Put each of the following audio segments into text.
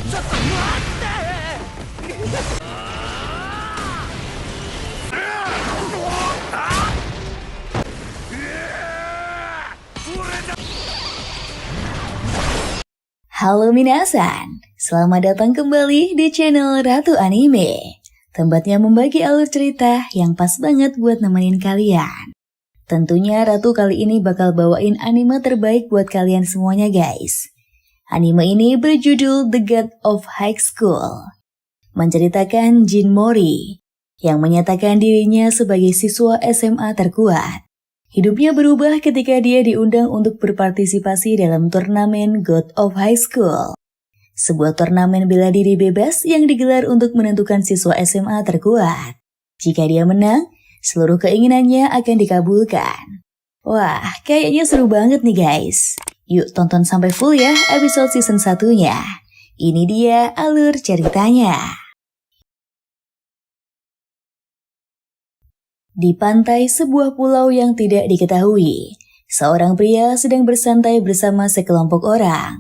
Halo minasan, selamat datang kembali di channel Ratu Anime. Tempatnya membagi alur cerita yang pas banget buat nemenin kalian. Tentunya Ratu kali ini bakal bawain anime terbaik buat kalian semuanya guys. Anime ini berjudul The God of High School. Menceritakan Jin Mori yang menyatakan dirinya sebagai siswa SMA terkuat. Hidupnya berubah ketika dia diundang untuk berpartisipasi dalam turnamen God of High School. Sebuah turnamen bela diri bebas yang digelar untuk menentukan siswa SMA terkuat. Jika dia menang, seluruh keinginannya akan dikabulkan. Wah, kayaknya seru banget nih guys. Yuk tonton sampai full ya episode season 1-nya. Ini dia alur ceritanya. Di pantai sebuah pulau yang tidak diketahui, seorang pria sedang bersantai bersama sekelompok orang.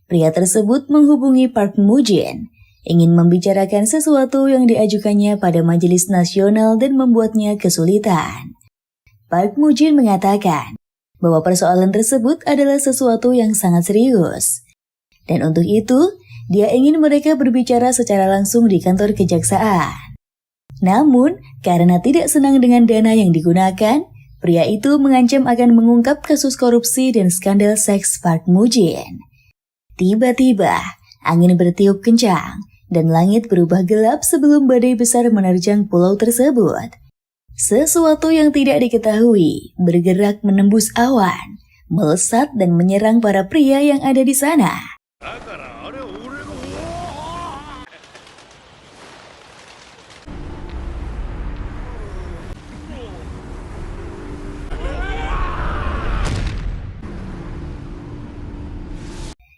Pria tersebut menghubungi Park Mujin, ingin membicarakan sesuatu yang diajukannya pada majelis nasional dan membuatnya kesulitan. Park Mujin mengatakan bahwa persoalan tersebut adalah sesuatu yang sangat serius. Dan untuk itu, dia ingin mereka berbicara secara langsung di kantor kejaksaan. Namun, karena tidak senang dengan dana yang digunakan, pria itu mengancam akan mengungkap kasus korupsi dan skandal seks Park Mujin. Tiba-tiba, angin bertiup kencang dan langit berubah gelap sebelum badai besar menerjang pulau tersebut. Sesuatu yang tidak diketahui bergerak menembus awan, melesat dan menyerang para pria yang ada di sana.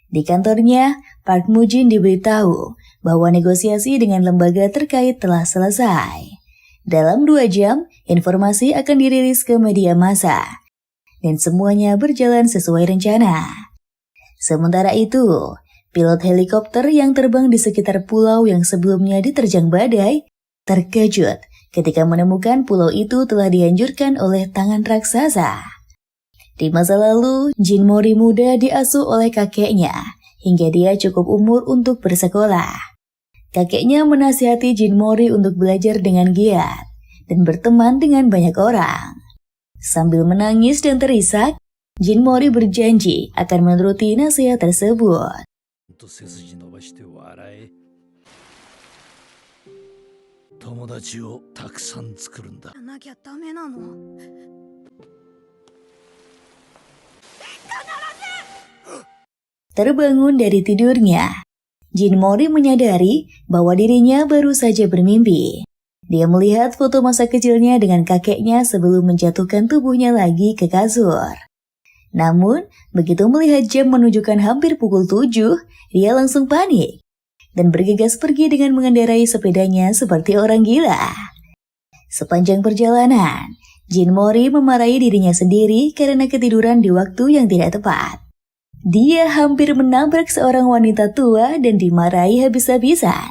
Di kantornya, Park Mujin diberitahu bahwa negosiasi dengan lembaga terkait telah selesai. Dalam 2 jam, informasi akan dirilis ke media massa. Dan semuanya berjalan sesuai rencana. Sementara itu, pilot helikopter yang terbang di sekitar pulau yang sebelumnya diterjang badai, terkejut ketika menemukan pulau itu telah dihancurkan oleh tangan raksasa. Di masa lalu, Jin Mori muda diasuh oleh kakeknya hingga dia cukup umur untuk bersekolah. Kakeknya menasihati Jin Mori untuk belajar dengan giat dan berteman dengan banyak orang. Sambil menangis dan terisak, Jin Mori berjanji akan menuruti nasihat tersebut. Terbangun dari tidurnya, Jin Mori menyadari bahwa dirinya baru saja bermimpi. Dia melihat foto masa kecilnya dengan kakeknya sebelum menjatuhkan tubuhnya lagi ke kasur. Namun, begitu melihat jam menunjukkan hampir pukul 7, dia langsung panik dan bergegas pergi dengan mengendarai sepedanya seperti orang gila. Sepanjang perjalanan, Jin Mori memarahi dirinya sendiri karena ketiduran di waktu yang tidak tepat. Dia hampir menabrak seorang wanita tua dan dimarahi habis-habisan.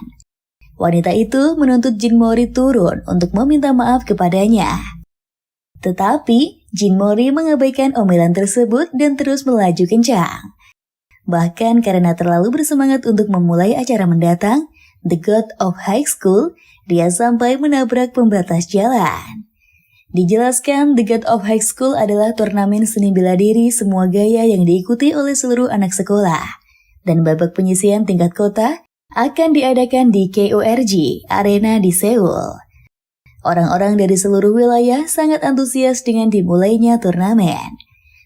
Wanita itu menuntut Jin Mori turun untuk meminta maaf kepadanya. Tetapi, Jin Mori mengabaikan omelan tersebut dan terus melaju kencang. Bahkan karena terlalu bersemangat untuk memulai acara mendatang, The God of High School, dia sampai menabrak pembatas jalan. Dijelaskan, The God of High School adalah turnamen seni bela diri semua gaya yang diikuti oleh seluruh anak sekolah. Dan babak penyisihan tingkat kota akan diadakan di KORG Arena di Seoul. Orang-orang dari seluruh wilayah sangat antusias dengan dimulainya turnamen.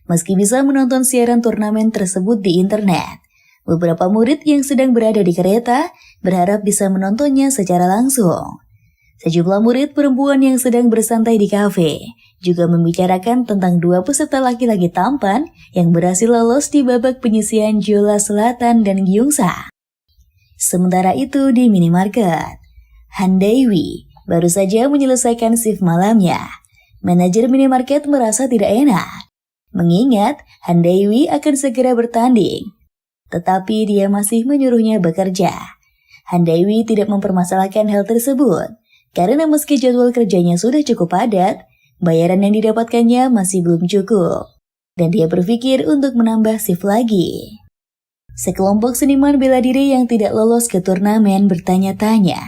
Meski bisa menonton siaran turnamen tersebut di internet, beberapa murid yang sedang berada di kereta berharap bisa menontonnya secara langsung. Sejumlah murid perempuan yang sedang bersantai di kafe juga membicarakan tentang 2 peserta laki-laki tampan yang berhasil lolos di babak penyisihan Jeolla Selatan dan Gyeongsa. Sementara itu di minimarket, Han Dae-wi baru saja menyelesaikan shift malamnya. Manajer minimarket merasa tidak enak, mengingat Han Dae-wi akan segera bertanding. tetapi dia masih menyuruhnya bekerja. Han Dewi tidak mempermasalahkan hal tersebut, karena meski jadwal kerjanya sudah cukup padat, bayaran yang didapatkannya masih belum cukup, dan dia berpikir untuk menambah shift lagi. Sekelompok seniman bela diri yang tidak lolos ke turnamen bertanya-tanya,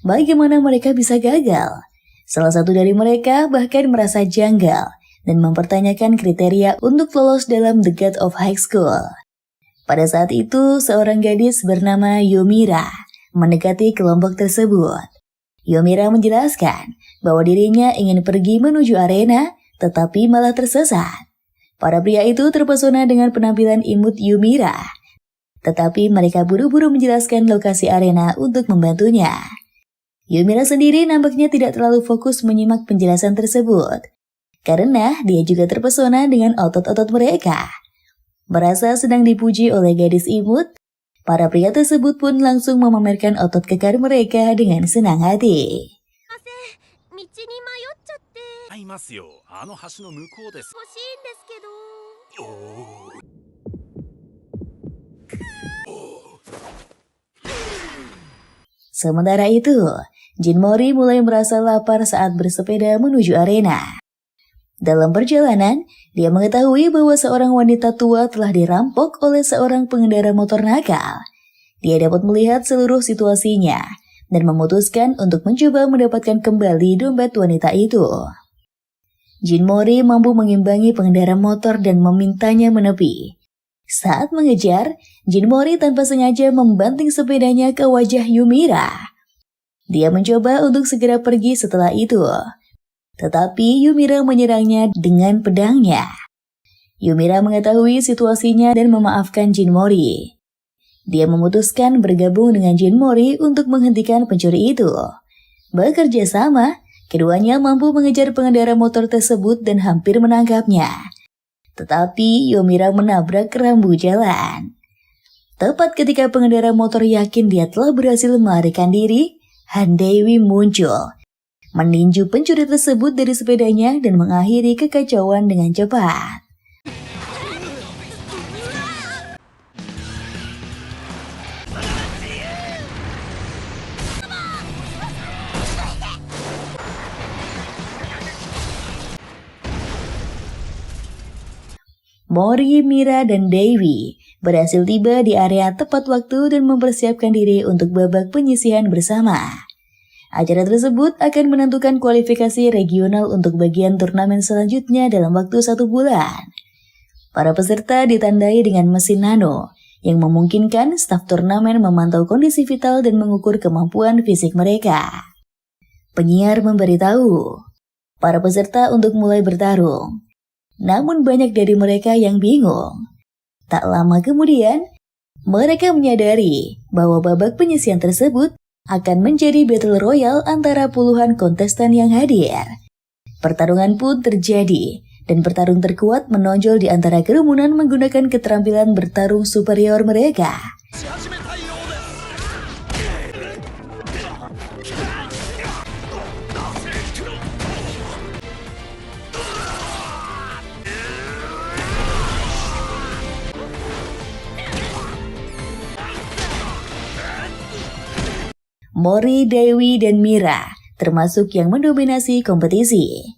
bagaimana mereka bisa gagal? Salah satu dari mereka bahkan merasa janggal dan mempertanyakan kriteria untuk lolos dalam The God of High School. Pada saat itu, seorang gadis bernama Yomira mendekati kelompok tersebut. Yomira menjelaskan bahwa dirinya ingin pergi menuju arena, tetapi malah tersesat. Para pria itu terpesona dengan penampilan imut Yomira, tetapi mereka buru-buru menjelaskan lokasi arena untuk membantunya. Yomira sendiri nampaknya tidak terlalu fokus menyimak penjelasan tersebut, karena dia juga terpesona dengan otot-otot mereka. Merasa sedang dipuji oleh gadis imut, para pria tersebut pun langsung memamerkan otot kekar mereka dengan senang hati. Sementara itu, Jin Mori mulai merasa lapar saat bersepeda menuju arena. Dalam perjalanan, dia mengetahui bahwa seorang wanita tua telah dirampok oleh seorang pengendara motor nakal. Dia dapat melihat seluruh situasinya dan memutuskan untuk mencoba mendapatkan kembali dompet wanita itu. Jin Mori mampu mengimbangi pengendara motor dan memintanya menepi. Saat mengejar, Jin Mori tanpa sengaja membanting sepedanya ke wajah Yomira. Dia mencoba untuk segera pergi setelah itu, tetapi Yomira menyerangnya dengan pedangnya. Yomira mengetahui situasinya dan memaafkan Jin Mori. Dia memutuskan bergabung dengan Jin Mori untuk menghentikan pencuri itu. Bekerja sama, keduanya mampu mengejar pengendara motor tersebut dan hampir menangkapnya. Tetapi Yomira menabrak rambu jalan. Tepat ketika pengendara motor yakin dia telah berhasil melarikan diri, Han Dewi muncul, meninju pencuri tersebut dari sepedanya dan mengakhiri kekacauan dengan cepat. Mori, Mira, dan Dewi berhasil tiba di area tepat waktu dan mempersiapkan diri untuk babak penyisihan bersama. Acara tersebut akan menentukan kualifikasi regional untuk bagian turnamen selanjutnya dalam waktu 1 bulan. Para peserta ditandai dengan mesin nano yang memungkinkan staf turnamen memantau kondisi vital dan mengukur kemampuan fisik mereka. Penyiar memberitahu para peserta untuk mulai bertarung. Namun banyak dari mereka yang bingung. Tak lama kemudian, mereka menyadari bahwa babak penyisihan tersebut akan menjadi battle royale antara puluhan kontestan yang hadir. Pertarungan pun terjadi, dan petarung terkuat menonjol di antara kerumunan menggunakan keterampilan bertarung superior mereka. Mori, Dewi, dan Mira termasuk yang mendominasi kompetisi.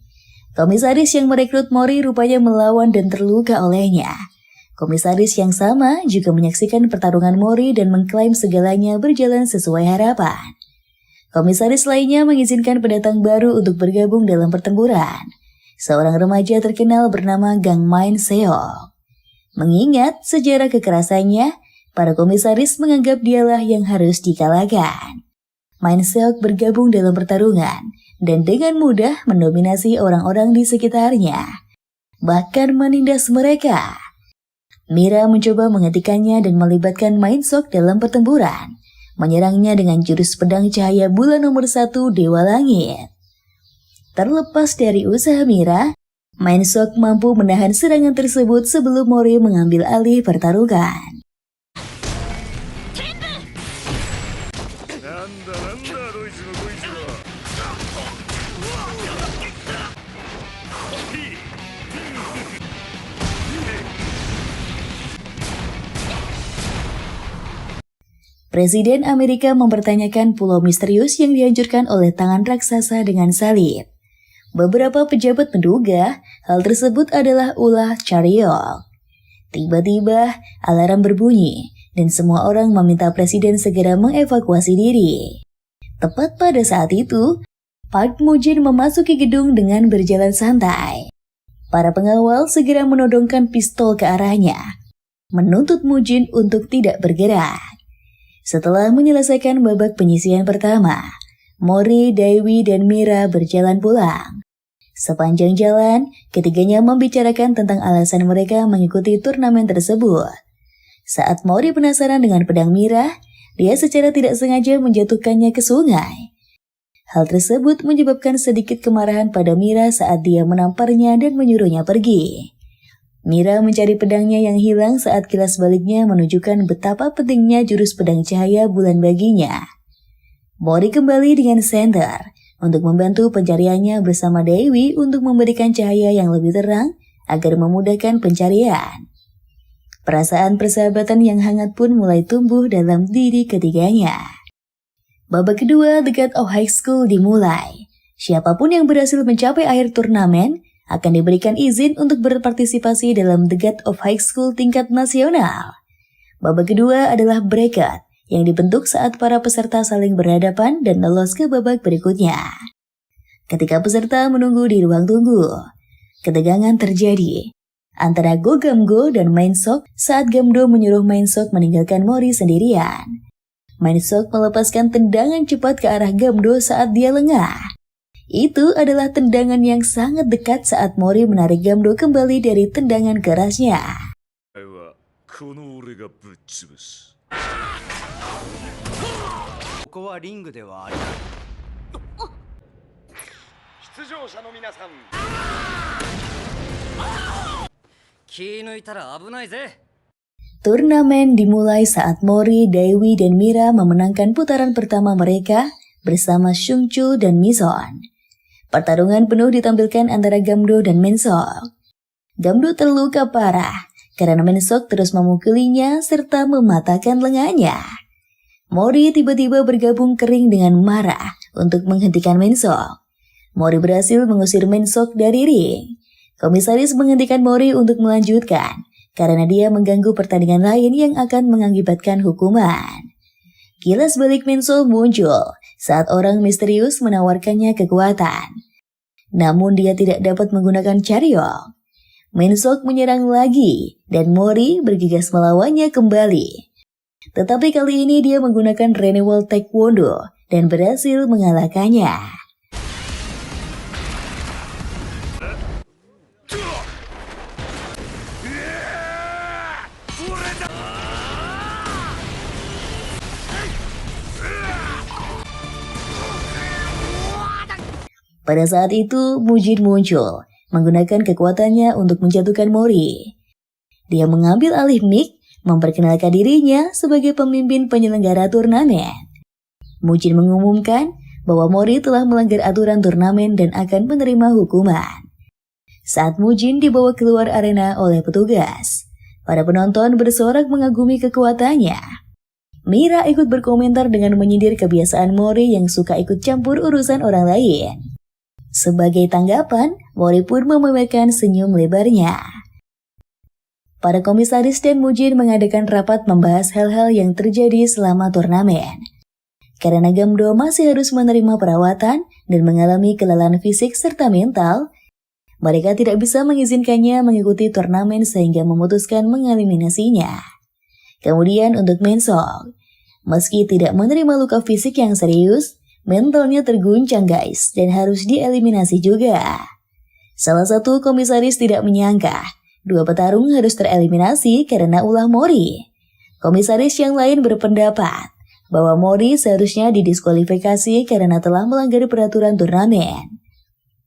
Komisaris yang merekrut Mori rupanya melawan dan terluka olehnya. Komisaris yang sama juga menyaksikan pertarungan Mori dan mengklaim segalanya berjalan sesuai harapan. Komisaris lainnya mengizinkan pendatang baru untuk bergabung dalam pertempuran. Seorang remaja terkenal bernama Gang Main Seok. Mengingat sejarah kekerasannya, para komisaris menganggap dialah yang harus dikalahkan. Main Seok bergabung dalam pertarungan dan dengan mudah mendominasi orang-orang di sekitarnya, bahkan menindas mereka. Mira mencoba menghentikannya dan melibatkan Main Seok dalam pertempuran, menyerangnya dengan jurus pedang cahaya bulan nomor 1 Dewa Langit. Terlepas dari usaha Mira, Main Seok mampu menahan serangan tersebut sebelum Mori mengambil alih pertarungan. Presiden Amerika mempertanyakan pulau misterius yang dihancurkan oleh tangan raksasa dengan salib. Beberapa pejabat menduga hal tersebut adalah ulah Chariot. Tiba-tiba alarm berbunyi dan semua orang meminta presiden segera mengevakuasi diri. Tepat pada saat itu, Park Mujin memasuki gedung dengan berjalan santai. Para pengawal segera menodongkan pistol ke arahnya, menuntut Mujin untuk tidak bergerak. Setelah menyelesaikan babak penyisihan pertama, Mori, Dewi, dan Mira berjalan pulang. Sepanjang jalan, ketiganya membicarakan tentang alasan mereka mengikuti turnamen tersebut. Saat Mori penasaran dengan pedang Mira, dia secara tidak sengaja menjatuhkannya ke sungai. Hal tersebut menyebabkan sedikit kemarahan pada Mira saat dia menamparnya dan menyuruhnya pergi. Mira mencari pedangnya yang hilang saat kilas baliknya menunjukkan betapa pentingnya jurus pedang cahaya bulan baginya. Mori kembali dengan Center untuk membantu pencariannya bersama Dewi untuk memberikan cahaya yang lebih terang agar memudahkan pencarian. Perasaan persahabatan yang hangat pun mulai tumbuh dalam diri ketiganya. Babak kedua The God of High School dimulai. Siapapun yang berhasil mencapai akhir turnamen akan diberikan izin untuk berpartisipasi dalam The God of High School tingkat nasional. Babak kedua adalah bracket yang dibentuk saat para peserta saling berhadapan dan lolos ke babak berikutnya. Ketika peserta menunggu di ruang tunggu, ketegangan terjadi antara Go Gamdo dan Mainsok saat Gamdo menyuruh Mainsok meninggalkan Mori sendirian. Mainsok melepaskan tendangan cepat ke arah Gamdo saat dia lengah. Itu adalah tendangan yang sangat dekat saat Mori menarik Gamdo kembali dari tendangan kerasnya. Turnamen dimulai saat Mori, Dewi, dan Mira memenangkan putaran pertama mereka bersama Sungchul dan Mison. Pertarungan penuh ditampilkan antara Gamdo dan Mensok. Gamdo terluka parah karena Mensok terus memukulinya serta mematahkan lengannya. Mori tiba-tiba bergabung kering dengan marah untuk menghentikan Mensok. Mori berhasil mengusir Mensok dari ring. Komisaris menghentikan Mori untuk melanjutkan karena dia mengganggu pertandingan lain yang akan mengakibatkan hukuman. Kilas balik Mensok muncul saat orang misterius menawarkannya kekuatan. Namun dia tidak dapat menggunakan Chariot. Mensok menyerang lagi dan Mori bergegas melawannya kembali. Tetapi kali ini dia menggunakan Renewal Taekwondo dan berhasil mengalahkannya. Pada saat itu, Mujin muncul, menggunakan kekuatannya untuk menjatuhkan Mori. Dia mengambil alih mic, memperkenalkan dirinya sebagai pemimpin penyelenggara turnamen. Mujin mengumumkan bahwa Mori telah melanggar aturan turnamen dan akan menerima hukuman. Saat Mujin dibawa keluar arena oleh petugas, para penonton bersorak mengagumi kekuatannya. Mira ikut berkomentar dengan menyindir kebiasaan Mori yang suka ikut campur urusan orang lain. Sebagai tanggapan, Mori pun memamerkan senyum lebarnya. Para komisaris dan Mujin mengadakan rapat membahas hal-hal yang terjadi selama turnamen. Karena Gamdo masih harus menerima perawatan dan mengalami kelelahan fisik serta mental, mereka tidak bisa mengizinkannya mengikuti turnamen sehingga memutuskan mengeliminasinya. Kemudian untuk Mensok, meski tidak menerima luka fisik yang serius, mentalnya terguncang guys dan harus dieliminasi juga. Salah satu komisaris tidak menyangka dua petarung harus tereliminasi karena ulah Mori. Komisaris yang lain berpendapat bahwa Mori seharusnya didiskualifikasi karena telah melanggar peraturan turnamen.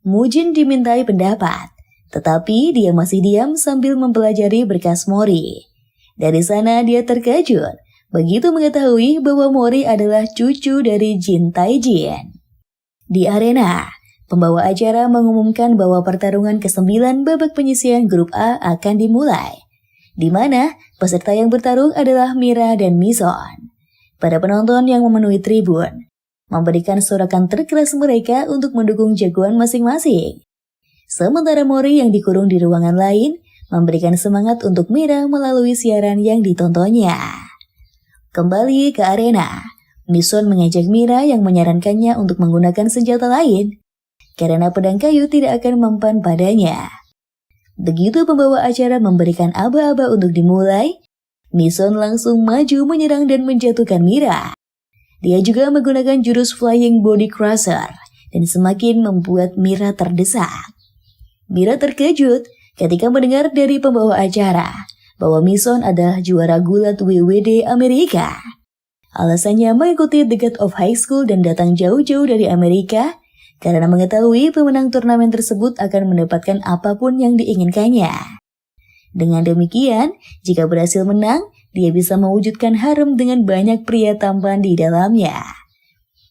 Mujin dimintai pendapat, tetapi dia masih diam sambil mempelajari berkas Mori. Dari sana dia terkejut begitu mengetahui bahwa Mori adalah cucu dari Jin Taijin. Di arena, pembawa acara mengumumkan bahwa pertarungan ke-9 babak penyisihan grup A akan dimulai, di mana peserta yang bertarung adalah Mira dan Mison. Para penonton yang memenuhi tribun memberikan sorakan terkeras mereka untuk mendukung jagoan masing-masing. Sementara Mori yang dikurung di ruangan lain memberikan semangat untuk Mira melalui siaran yang ditontonnya. Kembali ke arena, Mison mengajak Mira yang menyarankannya untuk menggunakan senjata lain karena pedang kayu tidak akan mempan padanya. Begitu pembawa acara memberikan aba-aba untuk dimulai, Mison langsung maju menyerang dan menjatuhkan Mira. Dia juga menggunakan jurus Flying Body Crusher dan semakin membuat Mira terdesak. Mira terkejut ketika mendengar dari pembawa acara bahwa Mison adalah juara gulat WWD Amerika. Alasannya mengikuti The God of High School dan datang jauh-jauh dari Amerika karena mengetahui pemenang turnamen tersebut akan mendapatkan apapun yang diinginkannya. Dengan demikian, jika berhasil menang, dia bisa mewujudkan harem dengan banyak pria tampan di dalamnya.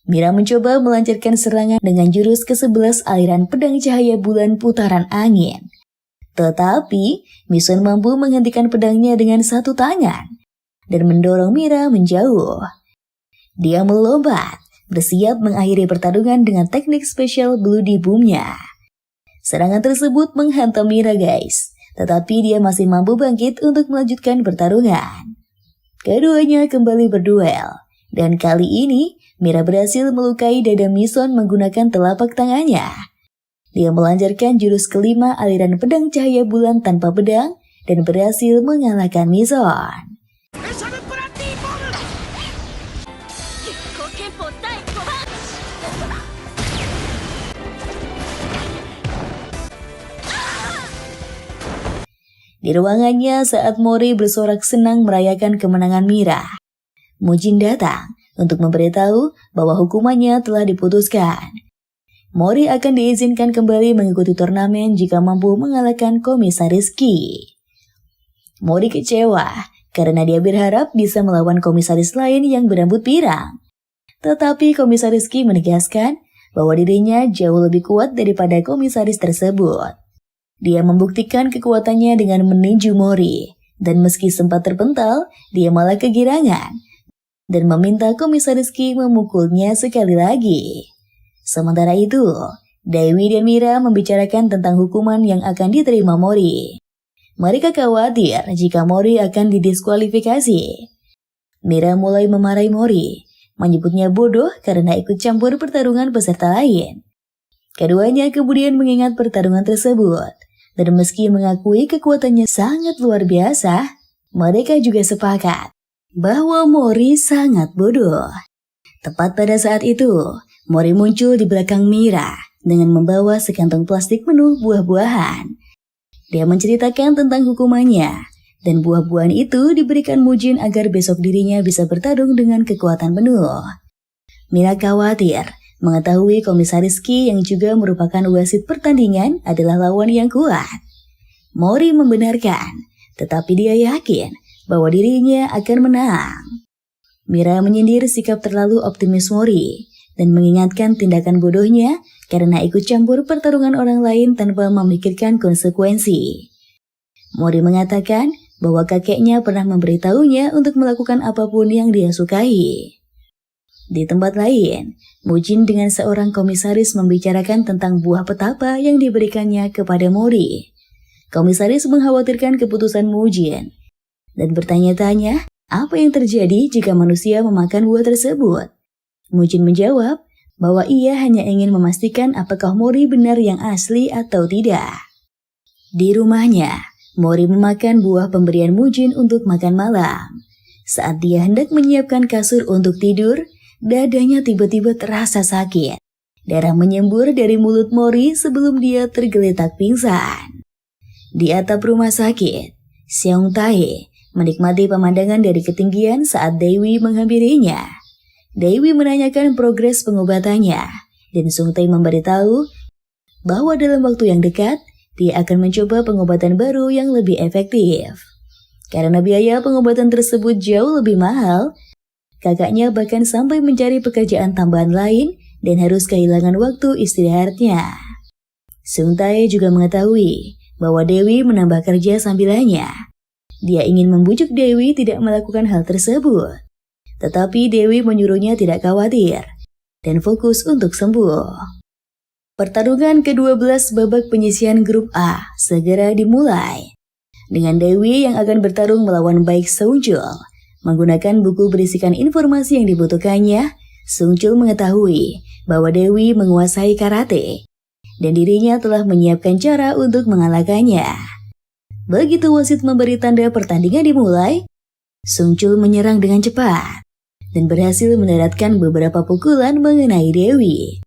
Mira mencoba melancarkan serangan dengan jurus ke-11 aliran pedang cahaya bulan putaran angin. Tetapi, Mison mampu menghentikan pedangnya dengan satu tangan dan mendorong Mira menjauh. Dia melompat, bersiap mengakhiri pertarungan dengan teknik spesial Bloody Boom-nya. Serangan tersebut menghantam Mira guys, tetapi dia masih mampu bangkit untuk melanjutkan pertarungan. Keduanya kembali berduel, dan kali ini Mira berhasil melukai dada Mison menggunakan telapak tangannya. Dia melancarkan jurus kelima aliran pedang cahaya bulan tanpa pedang dan berhasil mengalahkan Mison. Di ruangannya saat Mori bersorak senang merayakan kemenangan Mira, Mujin datang untuk memberitahu bahwa hukumannya telah diputuskan. Mori akan diizinkan kembali mengikuti turnamen jika mampu mengalahkan Komisaris Ki. Mori kecewa karena dia berharap bisa melawan komisaris lain yang berambut pirang. Tetapi Komisaris Ki menegaskan bahwa dirinya jauh lebih kuat daripada komisaris tersebut. Dia membuktikan kekuatannya dengan meninju Mori, dan meski sempat terpental, dia malah kegirangan dan meminta Komisaris Ki memukulnya sekali lagi. Sementara itu, Dewi dan Mira membicarakan tentang hukuman yang akan diterima Mori. Mereka khawatir jika Mori akan didiskualifikasi. Mira mulai memarahi Mori, menyebutnya bodoh karena ikut campur pertarungan peserta lain. Keduanya kemudian mengingat pertarungan tersebut, dan meski mengakui kekuatannya sangat luar biasa, mereka juga sepakat bahwa Mori sangat bodoh. Tepat pada saat itu, Mori muncul di belakang Mira dengan membawa sekantong plastik penuh buah-buahan. Dia menceritakan tentang hukumannya, dan buah-buahan itu diberikan Mujin agar besok dirinya bisa bertarung dengan kekuatan penuh. Mira khawatir mengetahui Komisaris Ki yang juga merupakan wasit pertandingan adalah lawan yang kuat. Mori membenarkan, tetapi dia yakin bahwa dirinya akan menang. Mira menyindir sikap terlalu optimis Mori dan mengingatkan tindakan bodohnya karena ikut campur pertarungan orang lain tanpa memikirkan konsekuensi. Mori mengatakan bahwa kakeknya pernah memberitahunya untuk melakukan apapun yang dia sukai. Di tempat lain, Mujin dengan seorang komisaris membicarakan tentang buah petapa yang diberikannya kepada Mori. Komisaris mengkhawatirkan keputusan Mujin dan bertanya-tanya apa yang terjadi jika manusia memakan buah tersebut. Mujin menjawab bahwa ia hanya ingin memastikan apakah Mori benar yang asli atau tidak. Di rumahnya, Mori memakan buah pemberian Mujin untuk makan malam. Saat dia hendak menyiapkan kasur untuk tidur, dadanya tiba-tiba terasa sakit. Darah menyembur dari mulut Mori sebelum dia tergeletak pingsan. Di atap rumah sakit, Seong Tae menikmati pemandangan dari ketinggian saat Dewi menghampirinya. Dewi menanyakan progres pengobatannya, dan Seong Tae memberitahu bahwa dalam waktu yang dekat, dia akan mencoba pengobatan baru yang lebih efektif. Karena biaya pengobatan tersebut jauh lebih mahal, kakaknya bahkan sampai mencari pekerjaan tambahan lain dan harus kehilangan waktu istirahatnya. Seong Tae juga mengetahui bahwa Dewi menambah kerja sambilannya. Dia ingin membujuk Dewi tidak melakukan hal tersebut. Tetapi Dewi menyuruhnya tidak khawatir dan fokus untuk sembuh. Pertarungan ke-12 babak penyisihan grup A segera dimulai. Dengan Dewi yang akan bertarung melawan Baek Seungchul. Menggunakan buku berisikan informasi yang dibutuhkannya, Seungchul mengetahui bahwa Dewi menguasai karate dan dirinya telah menyiapkan cara untuk mengalahkannya. Begitu wasit memberi tanda pertandingan dimulai, Seungchul menyerang dengan cepat dan berhasil mendaratkan beberapa pukulan mengenai Dewi.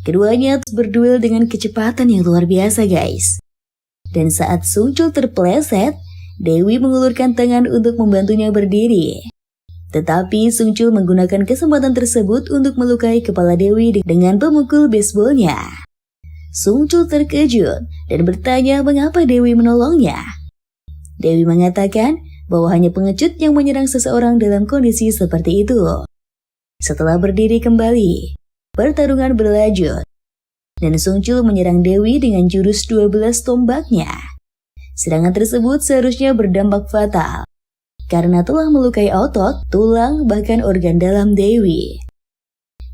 Keduanya berduel dengan kecepatan yang luar biasa, guys. Dan saat Seungchul terpeleset, Dewi mengulurkan tangan untuk membantunya berdiri. Tetapi Seungchul menggunakan kesempatan tersebut untuk melukai kepala Dewi dengan pemukul baseballnya. Seungchul terkejut dan bertanya mengapa Dewi menolongnya. Dewi mengatakan bahwa hanya pengecut yang menyerang seseorang dalam kondisi seperti itu. Setelah berdiri kembali, pertarungan berlanjut. Dan Seungchul menyerang Dewi dengan jurus 12 tombaknya. Serangan tersebut seharusnya berdampak fatal karena telah melukai otot, tulang, bahkan organ dalam Dewi.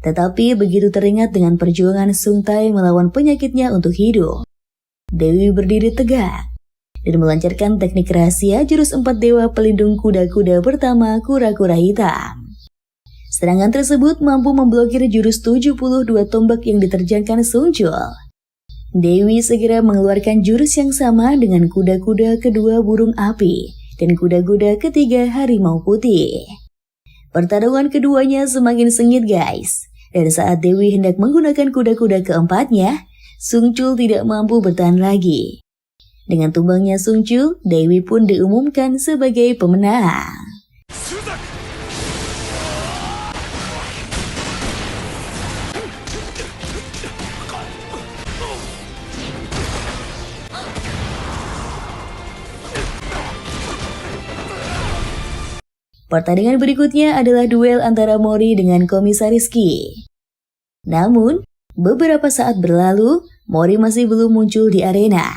Tetapi begitu teringat dengan perjuangan Sung Tae melawan penyakitnya untuk hidup, Dewi berdiri tegak dan melancarkan teknik rahasia jurus 4 dewa pelindung kuda-kuda pertama kura-kura hitam. Serangan tersebut mampu memblokir jurus 72 tombak yang diterjangkan Seungchul. Dewi segera mengeluarkan jurus yang sama dengan kuda-kuda kedua burung api dan kuda-kuda ketiga harimau putih. Pertarungan keduanya semakin sengit, guys. Dan saat Dewi hendak menggunakan kuda-kuda keempatnya, Seungchul tidak mampu bertahan lagi. Dengan tumbangnya Seungchul, Dewi pun diumumkan sebagai pemenang. Pertandingan berikutnya adalah duel antara Mori dengan Komisaris Ki. Namun, beberapa saat berlalu, Mori masih belum muncul di arena.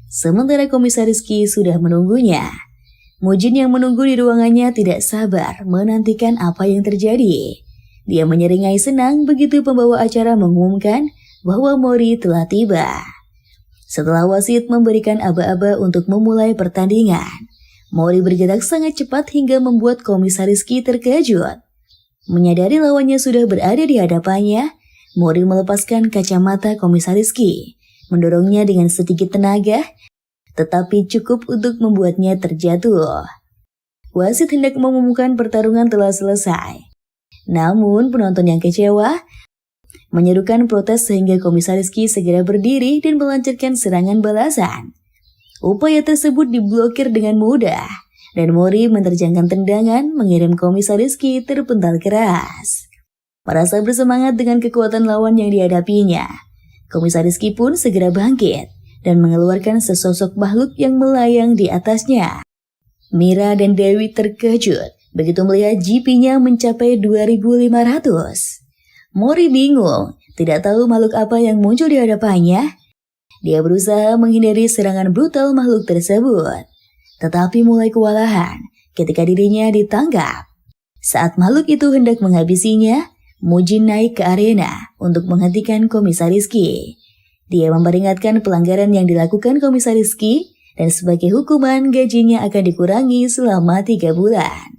Sementara Komisaris Ki sudah menunggunya. Mujin yang menunggu di ruangannya tidak sabar menantikan apa yang terjadi. Dia menyeringai senang begitu pembawa acara mengumumkan bahwa Mori telah tiba. Setelah wasit memberikan aba-aba untuk memulai pertandingan, Mori bergerak sangat cepat hingga membuat Komisaris Ki terkejut. Menyadari lawannya sudah berada di hadapannya, Mori melepaskan kacamata Komisaris Ki, mendorongnya dengan sedikit tenaga, tetapi cukup untuk membuatnya terjatuh. Wasit hendak mengumumkan pertarungan telah selesai. Namun penonton yang kecewa menyerukan protes sehingga Komisaris Ki segera berdiri dan melancarkan serangan balasan. Upaya tersebut diblokir dengan mudah, dan Mori menerjangkan tendangan mengirim Komisaris Ki terpental keras. Merasa bersemangat dengan kekuatan lawan yang dihadapinya, Komisaris Ki pun segera bangkit dan mengeluarkan sesosok makhluk yang melayang di atasnya. Mira dan Dewi terkejut begitu melihat GP-nya mencapai 2.500. Mori bingung, tidak tahu makhluk apa yang muncul di hadapannya. Dia berusaha menghindari serangan brutal makhluk tersebut, tetapi mulai kewalahan ketika dirinya ditangkap. Saat makhluk itu hendak menghabisinya, Mujin naik ke arena untuk menghentikan Komisaris Ki. Dia memperingatkan pelanggaran yang dilakukan Komisaris Ki dan sebagai hukuman gajinya akan dikurangi selama 3 bulan.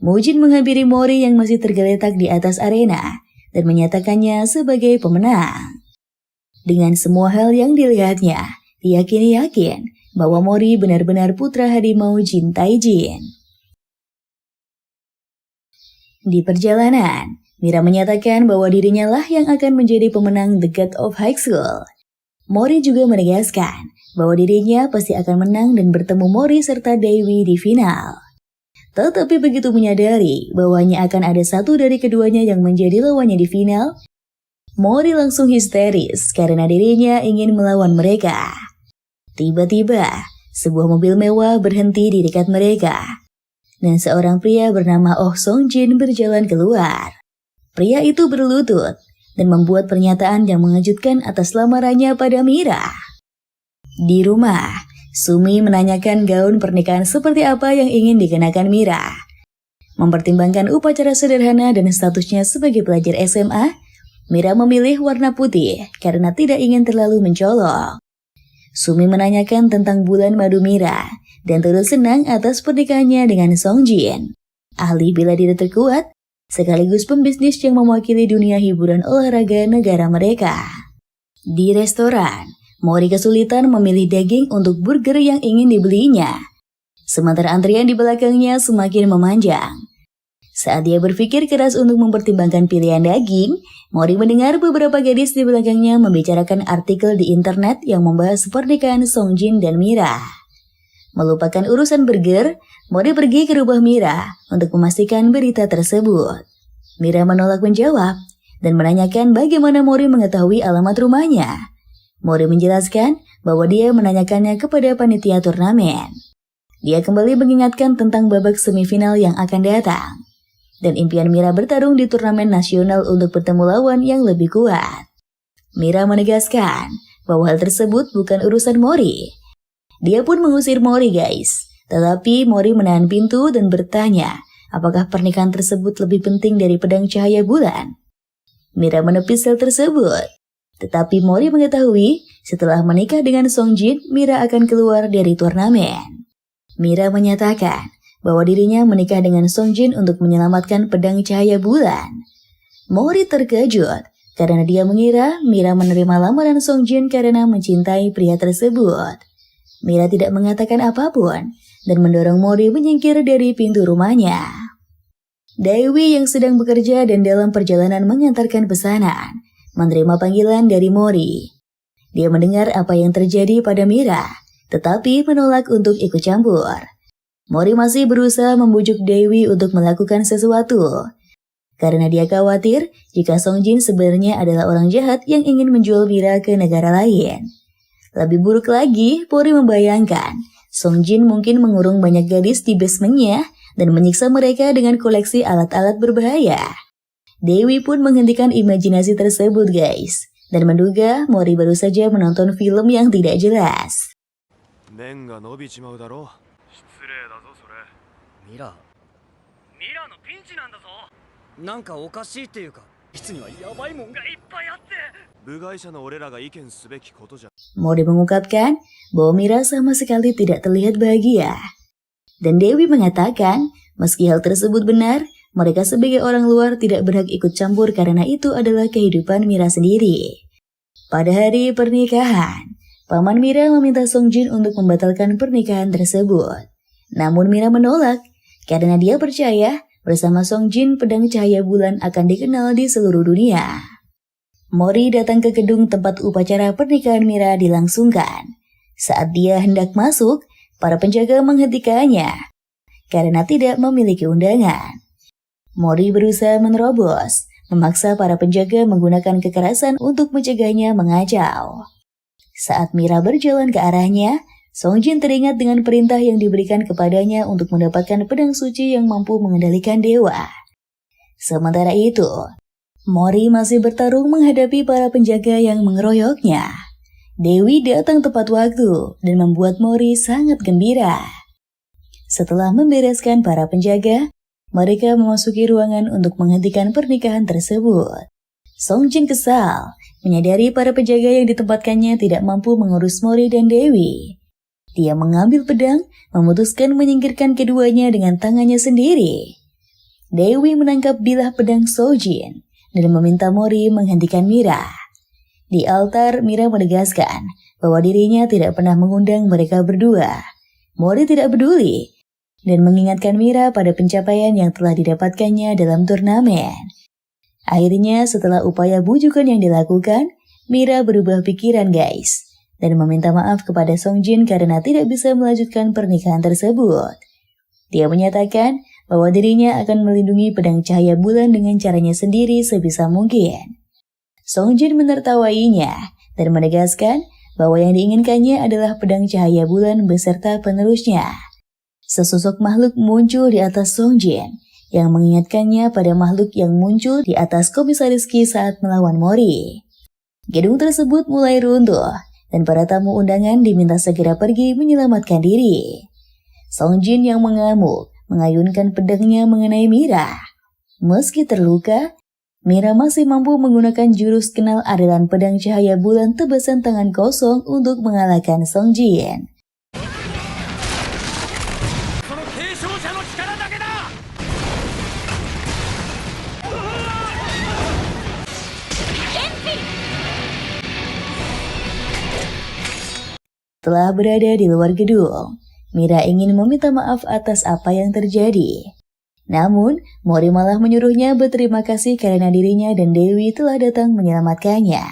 Mujin menghampiri Mori yang masih tergeletak di atas arena dan menyatakannya sebagai pemenang. Dengan semua hal yang dilihatnya, dia kini yakin bahwa Mori benar-benar putra harimau Jin Taijin. Di perjalanan, Mira menyatakan bahwa dirinya lah yang akan menjadi pemenang The God of High School. Mori juga menegaskan bahwa dirinya pasti akan menang dan bertemu Mori serta Dewi di final. Tetapi begitu menyadari bahwanya akan ada satu dari keduanya yang menjadi lawannya di final, Mori langsung histeris karena dirinya ingin melawan mereka. Tiba-tiba, Sebuah mobil mewah berhenti di dekat mereka, dan seorang pria bernama Oh Song Jin berjalan keluar. Pria itu berlutut dan membuat pernyataan yang mengejutkan atas lamarannya pada Mira. Di rumah, Sumi menanyakan gaun pernikahan seperti apa yang ingin dikenakan Mira. Mempertimbangkan upacara sederhana dan statusnya sebagai pelajar SMA, Mira memilih warna putih karena tidak ingin terlalu mencolok. Sumi menanyakan tentang bulan madu Mira dan turut senang atas pernikahannya dengan Song Jin, ahli bela diri terkuat sekaligus pembisnis yang mewakili dunia hiburan olahraga negara mereka. Di restoran, Mori kesulitan memilih daging untuk burger yang ingin dibelinya, sementara antrian di belakangnya semakin memanjang. Saat dia berpikir keras untuk mempertimbangkan pilihan daging, Mori mendengar beberapa gadis di belakangnya membicarakan artikel di internet yang membahas pernikahan Song Jin dan Mira. Melupakan urusan burger, Mori pergi ke rumah Mira untuk memastikan berita tersebut. Mira menolak menjawab dan menanyakan bagaimana Mori mengetahui alamat rumahnya. Mori menjelaskan bahwa dia menanyakannya kepada panitia turnamen. Dia kembali mengingatkan tentang babak semifinal yang akan datang, dan impian Mira bertarung di turnamen nasional untuk bertemu lawan yang lebih kuat. Mira menegaskan bahwa hal tersebut bukan urusan Mori. Dia pun mengusir Mori guys, tetapi Mori menahan pintu dan bertanya apakah pernikahan tersebut lebih penting dari pedang cahaya bulan. Mira menepis hal tersebut, tetapi Mori mengetahui setelah menikah dengan Song Jin, Mira akan keluar dari turnamen. Mira menyatakan bahwa dirinya menikah dengan Song Jin untuk menyelamatkan pedang cahaya bulan. Mori terkejut karena dia mengira Mira menerima lamaran Song Jin karena mencintai pria tersebut. Mira tidak mengatakan apapun dan mendorong Mori menyingkir dari pintu rumahnya. Dewi yang sedang bekerja dan dalam perjalanan mengantarkan pesanan menerima panggilan dari Mori. Dia mendengar apa yang terjadi pada Mira, tetapi menolak untuk ikut campur. Mori masih berusaha membujuk Dewi untuk melakukan sesuatu, karena dia khawatir jika Song Jin sebenarnya adalah orang jahat yang ingin menjual Mira ke negara lain. Lebih buruk lagi, Mori membayangkan Song Jin mungkin mengurung banyak gadis di basementnya dan menyiksa mereka dengan koleksi alat-alat berbahaya. Dewi pun menghentikan imajinasi tersebut guys, dan menduga Mori baru saja menonton film yang tidak jelas. ミラのピンチなんだぞ。なんかおかしいっていうか、室にはやばいもんがいっぱいあって。部外者の俺らが意見すべきことじゃ。Mori mengungkapkan bahwa Mira sama sekali tidak terlihat bahagia. Dan Dewi mengatakan, meski hal tersebut benar, mereka sebagai orang luar tidak berhak ikut campur karena itu adalah kehidupan Mira sendiri. Pada hari pernikahan, paman Mira meminta Song Jin untuk membatalkan pernikahan tersebut. Namun Mira menolak, karena dia percaya bersama Song Jin pedang cahaya bulan akan dikenal di seluruh dunia. Mori datang ke gedung tempat upacara pernikahan Mira dilangsungkan. Saat dia hendak masuk, para penjaga menghentikannya karena tidak memiliki undangan. Mori berusaha menerobos, memaksa para penjaga menggunakan kekerasan untuk mencegahnya mengacau. Saat Mira berjalan ke arahnya, Song Jin teringat dengan perintah yang diberikan kepadanya untuk mendapatkan pedang suci yang mampu mengendalikan dewa. Sementara itu, Mori masih bertarung menghadapi para penjaga yang mengeroyoknya. Dewi datang tepat waktu dan membuat Mori sangat gembira. Setelah membereskan para penjaga, mereka memasuki ruangan untuk menghentikan pernikahan tersebut. Song Jin kesal, menyadari para penjaga yang ditempatkannya tidak mampu mengurus Mori dan Dewi. Dia mengambil pedang, memutuskan menyingkirkan keduanya dengan tangannya sendiri. Dewi menangkap bilah pedang Song Jin dan meminta Mori menghentikan Mira. Di altar, Mira menegaskan bahwa dirinya tidak pernah mengundang mereka berdua. Mori tidak peduli dan mengingatkan Mira pada pencapaian yang telah didapatkannya dalam turnamen. Akhirnya, setelah upaya bujukan yang dilakukan, Mira berubah pikiran guys, dan meminta maaf kepada Song Jin karena tidak bisa melanjutkan pernikahan tersebut. Dia menyatakan bahwa dirinya akan melindungi pedang cahaya bulan dengan caranya sendiri sebisa mungkin. Song Jin menertawainya dan menegaskan bahwa yang diinginkannya adalah pedang cahaya bulan beserta penerusnya. Sesosok makhluk muncul di atas Song Jin yang mengingatkannya pada makhluk yang muncul di atas Komisaris Ki saat melawan Mori. Gedung tersebut mulai runtuh dan para tamu undangan diminta segera pergi menyelamatkan diri. Song Jin yang mengamuk mengayunkan pedangnya mengenai Mira. Meski terluka, Mira masih mampu menggunakan jurus kenal aliran pedang cahaya bulan tebasan tangan kosong untuk mengalahkan Song Jin. Setelah berada di luar gedung, Mira ingin meminta maaf atas apa yang terjadi. Namun, Mori malah menyuruhnya berterima kasih karena dirinya dan Dewi telah datang menyelamatkannya.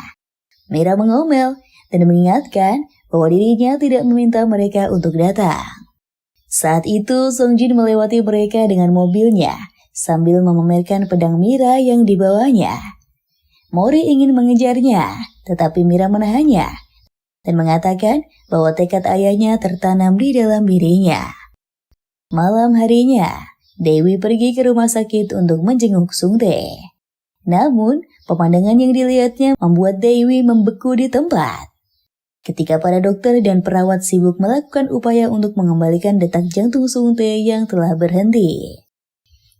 Mira mengomel dan mengingatkan bahwa dirinya tidak meminta mereka untuk datang. Saat itu, Song Jin melewati mereka dengan mobilnya sambil memamerkan pedang Mira yang dibawanya. Mori ingin mengejarnya, tetapi Mira menahannya dan mengatakan bahwa tekad ayahnya tertanam di dalam dirinya. Malam harinya, Dewi pergi ke rumah sakit untuk menjenguk Sung Tae. Namun, pemandangan yang dilihatnya membuat Dewi membeku di tempat. Ketika para dokter dan perawat sibuk melakukan upaya untuk mengembalikan detak jantung Sung Tae yang telah berhenti.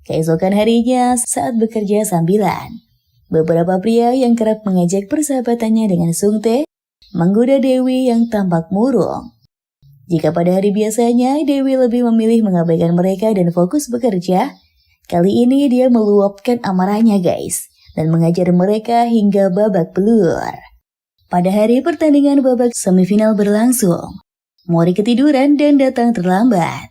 Keesokan harinya, saat bekerja sambilan, beberapa pria yang kerap mengajak persahabatannya dengan Sung Tae menggoda Dewi yang tampak murung. Jika pada hari biasanya Dewi lebih memilih mengabaikan mereka dan fokus bekerja, kali ini dia meluapkan amarahnya guys, dan mengajar mereka hingga babak belur. Pada hari pertandingan babak semifinal berlangsung, Mori ketiduran dan datang terlambat.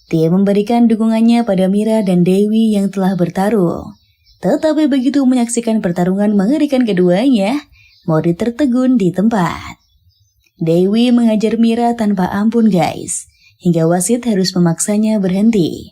Dia memberikan dukungannya pada Mira dan Dewi yang telah bertarung. Tetapi begitu menyaksikan pertarungan mengerikan keduanya, Mori tertegun di tempat. Dewi mengajar Mira tanpa ampun guys, hingga wasit harus memaksanya berhenti.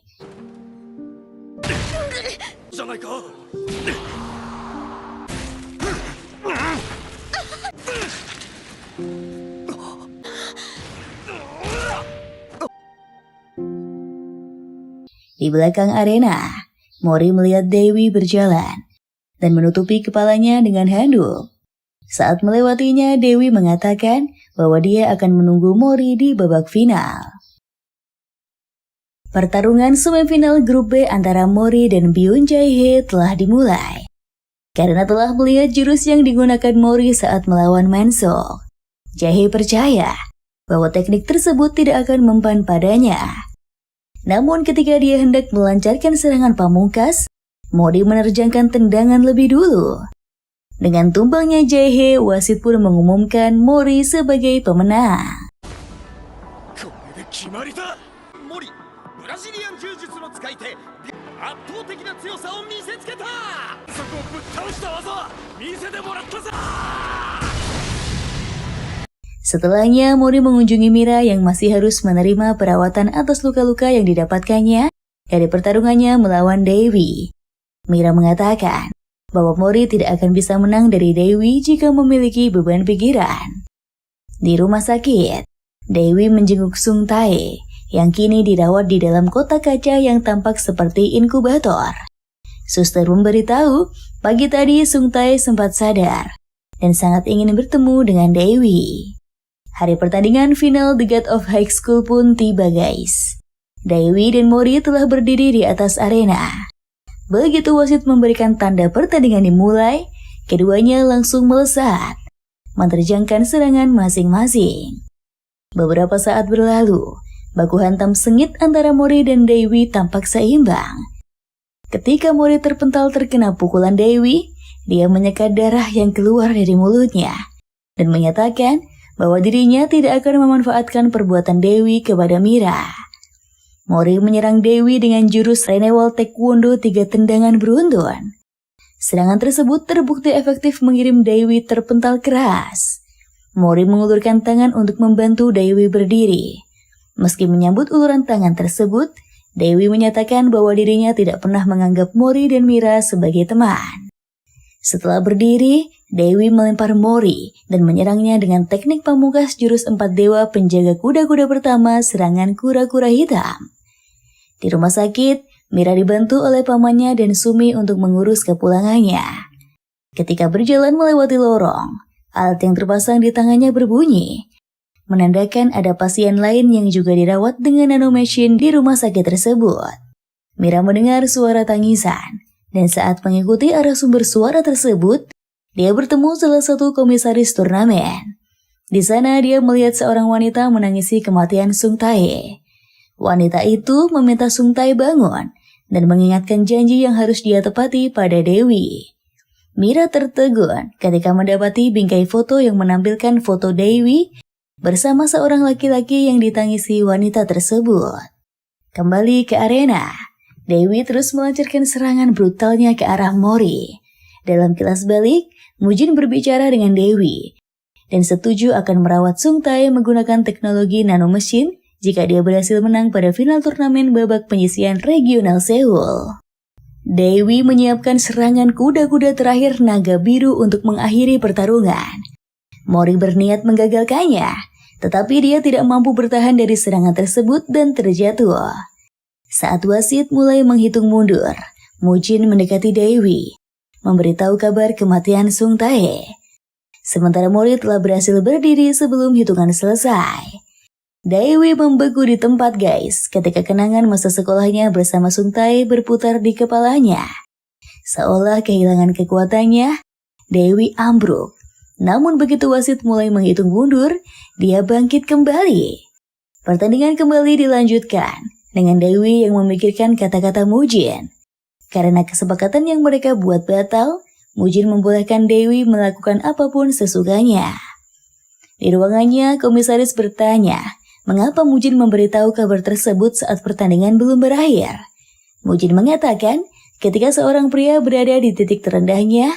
Di belakang arena, Mori melihat Dewi berjalan dan menutupi kepalanya dengan handuk. Saat melewatinya, Dewi mengatakan bahwa dia akan menunggu Mori di babak final. Pertarungan semifinal grup B antara Mori dan Byun Jae-hye telah dimulai. Karena telah melihat jurus yang digunakan Mori saat melawan Mansok, Jae-hye percaya bahwa teknik tersebut tidak akan mempan padanya. Namun ketika dia hendak melancarkan serangan pamungkas, Mori menerjangkan tendangan lebih dulu. Dengan tumbangnya Jae-hye, wasit pun mengumumkan Mori sebagai pemenang. Setelahnya, Mori mengunjungi Mira yang masih harus menerima perawatan atas luka-luka yang didapatkannya dari pertarungannya melawan Dewi. Mira mengatakan bahwa Mori tidak akan bisa menang dari Dewi jika memiliki beban pikiran. Di rumah sakit, Dewi menjenguk Sung Tae yang kini dirawat di dalam kotak kaca yang tampak seperti inkubator. Suster memberitahu, pagi tadi Sung Tae sempat sadar dan sangat ingin bertemu dengan Dewi. Hari pertandingan final The God of High School pun tiba guys. Dewi dan Mori telah berdiri di atas arena. Begitu wasit memberikan tanda pertandingan dimulai, keduanya langsung melesat, menerjangkan serangan masing-masing. Beberapa saat berlalu, baku hantam sengit antara Mori dan Dewi tampak seimbang. Ketika Mori terpental terkena pukulan Dewi, dia menyekat darah yang keluar dari mulutnya dan menyatakan bahwa dirinya tidak akan memanfaatkan perbuatan Dewi kepada Mira. Mori menyerang Dewi dengan jurus Renewal Taekwondo 3 tendangan beruntun. Serangan tersebut terbukti efektif mengirim Dewi terpental keras. Mori mengulurkan tangan untuk membantu Dewi berdiri. Meski menyambut uluran tangan tersebut, Dewi menyatakan bahwa dirinya tidak pernah menganggap Mori dan Mira sebagai teman. Setelah berdiri, Dewi melempar Mori dan menyerangnya dengan teknik pamungkas jurus 4 dewa penjaga kuda-kuda pertama serangan kura-kura hitam. Di rumah sakit, Mira dibantu oleh pamannya dan Sumi untuk mengurus kepulangannya. Ketika berjalan melewati lorong, alat yang terpasang di tangannya berbunyi, menandakan ada pasien lain yang juga dirawat dengan nanomachine di rumah sakit tersebut. Mira mendengar suara tangisan, dan saat mengikuti arah sumber suara tersebut, dia bertemu salah satu komisaris turnamen. Di sana dia melihat seorang wanita menangisi kematian Sung Tae. Wanita itu meminta Sung Tae bangun dan mengingatkan janji yang harus dia tepati pada Dewi. Mira tertegun ketika mendapati bingkai foto yang menampilkan foto Dewi bersama seorang laki-laki yang ditangisi wanita tersebut. Kembali ke arena, Dewi terus melancarkan serangan brutalnya ke arah Mori. Dalam kilas balik, Mujin berbicara dengan Dewi dan setuju akan merawat Sung Tae menggunakan teknologi nanomachine jika dia berhasil menang pada final turnamen babak penyisihan regional Seoul. Dewi menyiapkan serangan kuda-kuda terakhir naga biru untuk mengakhiri pertarungan. Mori berniat menggagalkannya, tetapi dia tidak mampu bertahan dari serangan tersebut dan terjatuh. Saat wasit mulai menghitung mundur, Mujin mendekati Dewi, memberitahu kabar kematian Sung Tae. Sementara Mori telah berhasil berdiri sebelum hitungan selesai. Dewi membeku di tempat guys ketika kenangan masa sekolahnya bersama Sung Tae berputar di kepalanya. Seolah kehilangan kekuatannya, Dewi ambruk. Namun begitu wasit mulai menghitung mundur, dia bangkit kembali. Pertandingan kembali dilanjutkan dengan Dewi yang memikirkan kata-kata Mujin. Karena kesepakatan yang mereka buat batal, Mujin membolehkan Dewi melakukan apapun sesukanya. Di ruangannya, komisaris bertanya, mengapa Mujin memberitahu kabar tersebut saat pertandingan belum berakhir. Mujin mengatakan, ketika seorang pria berada di titik terendahnya,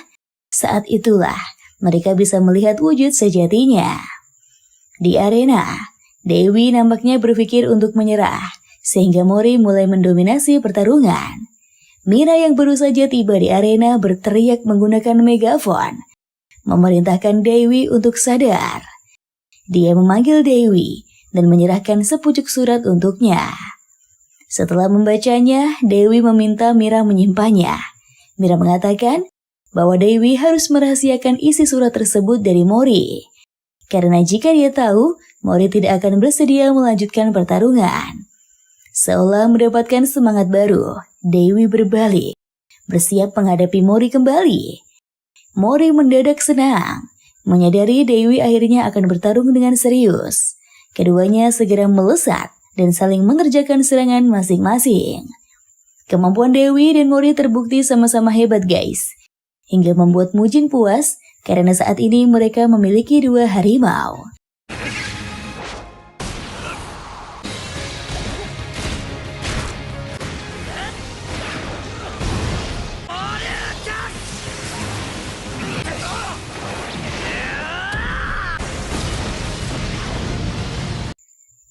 saat itulah mereka bisa melihat wujud sejatinya. Di arena, Dewi nampaknya berpikir untuk menyerah, sehingga Mori mulai mendominasi pertarungan. Mira yang baru saja tiba di arena berteriak menggunakan megafon, memerintahkan Dewi untuk sadar. Dia memanggil Dewi dan menyerahkan sepucuk surat untuknya. Setelah membacanya, Dewi meminta Mira menyimpannya. Mira mengatakan bahwa Dewi harus merahasiakan isi surat tersebut dari Mori, karena jika dia tahu, Mori tidak akan bersedia melanjutkan pertarungan. Seolah mendapatkan semangat baru, Dewi berbalik, bersiap menghadapi Mori kembali. Mori mendadak senang, menyadari Dewi akhirnya akan bertarung dengan serius. Keduanya segera melesat dan saling mengerjakan serangan masing-masing. Kemampuan Dewi dan Mori terbukti sama-sama hebat guys, hingga membuat Mujin puas karena saat ini mereka memiliki 2 harimau.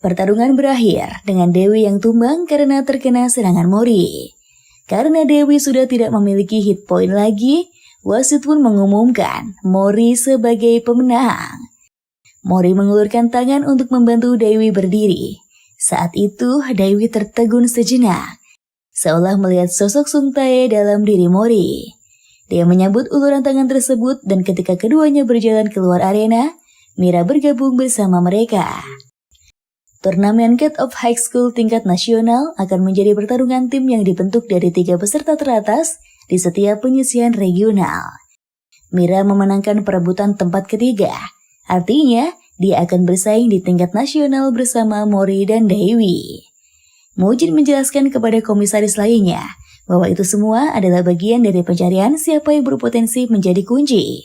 Pertarungan berakhir dengan Dewi yang tumbang karena terkena serangan Mori. Karena Dewi sudah tidak memiliki hit point lagi, wasit pun mengumumkan Mori sebagai pemenang. Mori mengulurkan tangan untuk membantu Dewi berdiri. Saat itu Dewi tertegun sejenak, seolah melihat sosok Sung Tae dalam diri Mori. Dia menyambut uluran tangan tersebut dan ketika keduanya berjalan keluar arena, Mira bergabung bersama mereka. Turnamen Cat of High School tingkat nasional akan menjadi pertarungan tim yang dibentuk dari 3 peserta teratas di setiap penyisihan regional. Mira memenangkan perebutan tempat ketiga, artinya dia akan bersaing di tingkat nasional bersama Mori dan Dewi. Mujin menjelaskan kepada komisaris lainnya bahwa itu semua adalah bagian dari pencarian siapa yang berpotensi menjadi kunci.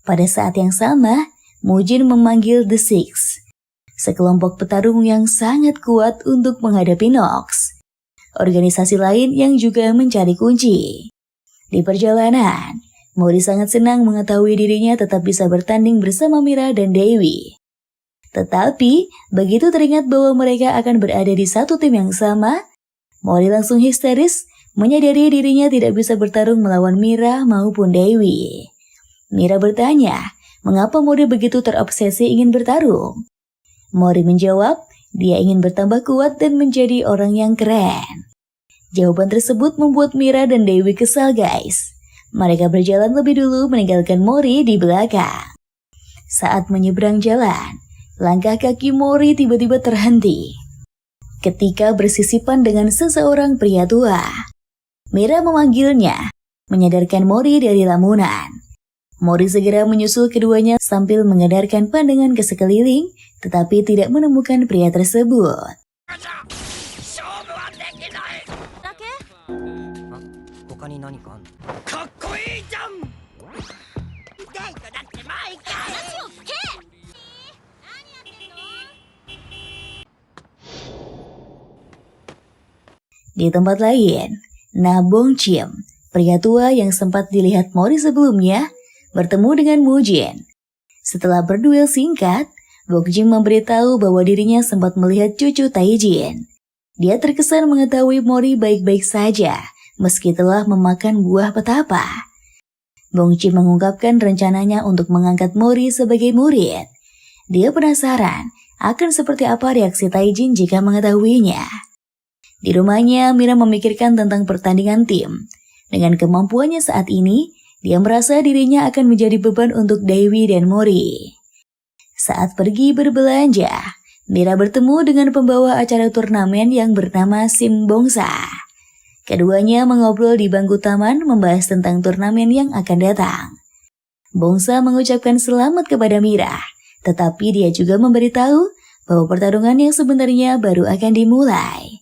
Pada saat yang sama, Mujin memanggil The Six, sekelompok petarung yang sangat kuat untuk menghadapi Nox, organisasi lain yang juga mencari kunci. Di perjalanan, Mori sangat senang mengetahui dirinya tetap bisa bertanding bersama Mira dan Dewi. Tetapi, begitu teringat bahwa mereka akan berada di satu tim yang sama, Mori langsung histeris, menyadari dirinya tidak bisa bertarung melawan Mira maupun Dewi. Mira bertanya, mengapa Mori begitu terobsesi ingin bertarung? Mori menjawab, dia ingin bertambah kuat dan menjadi orang yang keren. Jawaban tersebut membuat Mira dan Dewi kesal guys. Mereka berjalan lebih dulu meninggalkan Mori di belakang. Saat menyeberang jalan, langkah kaki Mori tiba-tiba terhenti ketika bersisipan dengan seseorang pria tua. Mira memanggilnya, menyadarkan Mori dari lamunan. Mori segera menyusul keduanya sambil mengedarkan pandangan ke sekeliling, tetapi tidak menemukan pria tersebut. Di tempat lain, Na Bongchim, pria tua yang sempat dilihat Mori sebelumnya, bertemu dengan Mujin. Setelah berduel singkat, Bongchim memberitahu bahwa dirinya sempat melihat cucu Taijin. Dia terkesan mengetahui Mori baik-baik saja, meski telah memakan buah petapa. Bongchim mengungkapkan rencananya untuk mengangkat Mori sebagai murid. Dia penasaran akan seperti apa reaksi Taijin jika mengetahuinya. Di rumahnya, Mira memikirkan tentang pertandingan tim. Dengan kemampuannya saat ini, dia merasa dirinya akan menjadi beban untuk Dewi dan Mori. Saat pergi berbelanja, Mira bertemu dengan pembawa acara turnamen yang bernama Sim Bongsa. Keduanya mengobrol di bangku taman membahas tentang turnamen yang akan datang. Bongsa mengucapkan selamat kepada Mira, tetapi dia juga memberitahu bahwa pertarungan yang sebenarnya baru akan dimulai.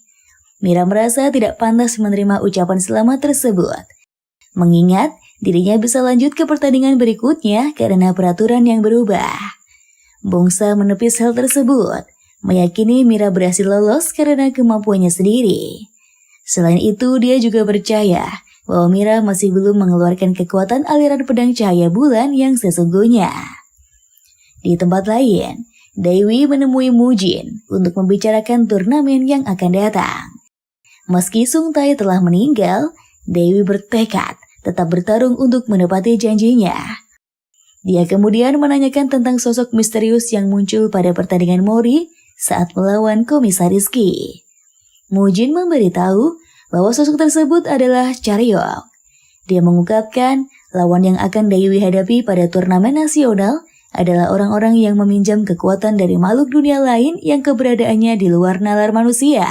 Mira merasa tidak pantas menerima ucapan selamat tersebut, mengingat dirinya bisa lanjut ke pertandingan berikutnya karena peraturan yang berubah. Bongsa menepis hal tersebut, meyakini Mira berhasil lolos karena kemampuannya sendiri. Selain itu, dia juga percaya bahwa Mira masih belum mengeluarkan kekuatan aliran pedang cahaya bulan yang sesungguhnya. Di tempat lain, Dewi menemui Mujin untuk membicarakan turnamen yang akan datang. Meski Sung Tai telah meninggal, Dewi bertekad tetap bertarung untuk menepati janjinya. Dia kemudian menanyakan tentang sosok misterius yang muncul pada pertandingan Mori saat melawan Komisaris Ki. Mujin memberitahu bahwa sosok tersebut adalah Charyok. Dia mengungkapkan lawan yang akan Dewi hadapi pada turnamen nasional adalah orang-orang yang meminjam kekuatan dari makhluk dunia lain yang keberadaannya di luar nalar manusia.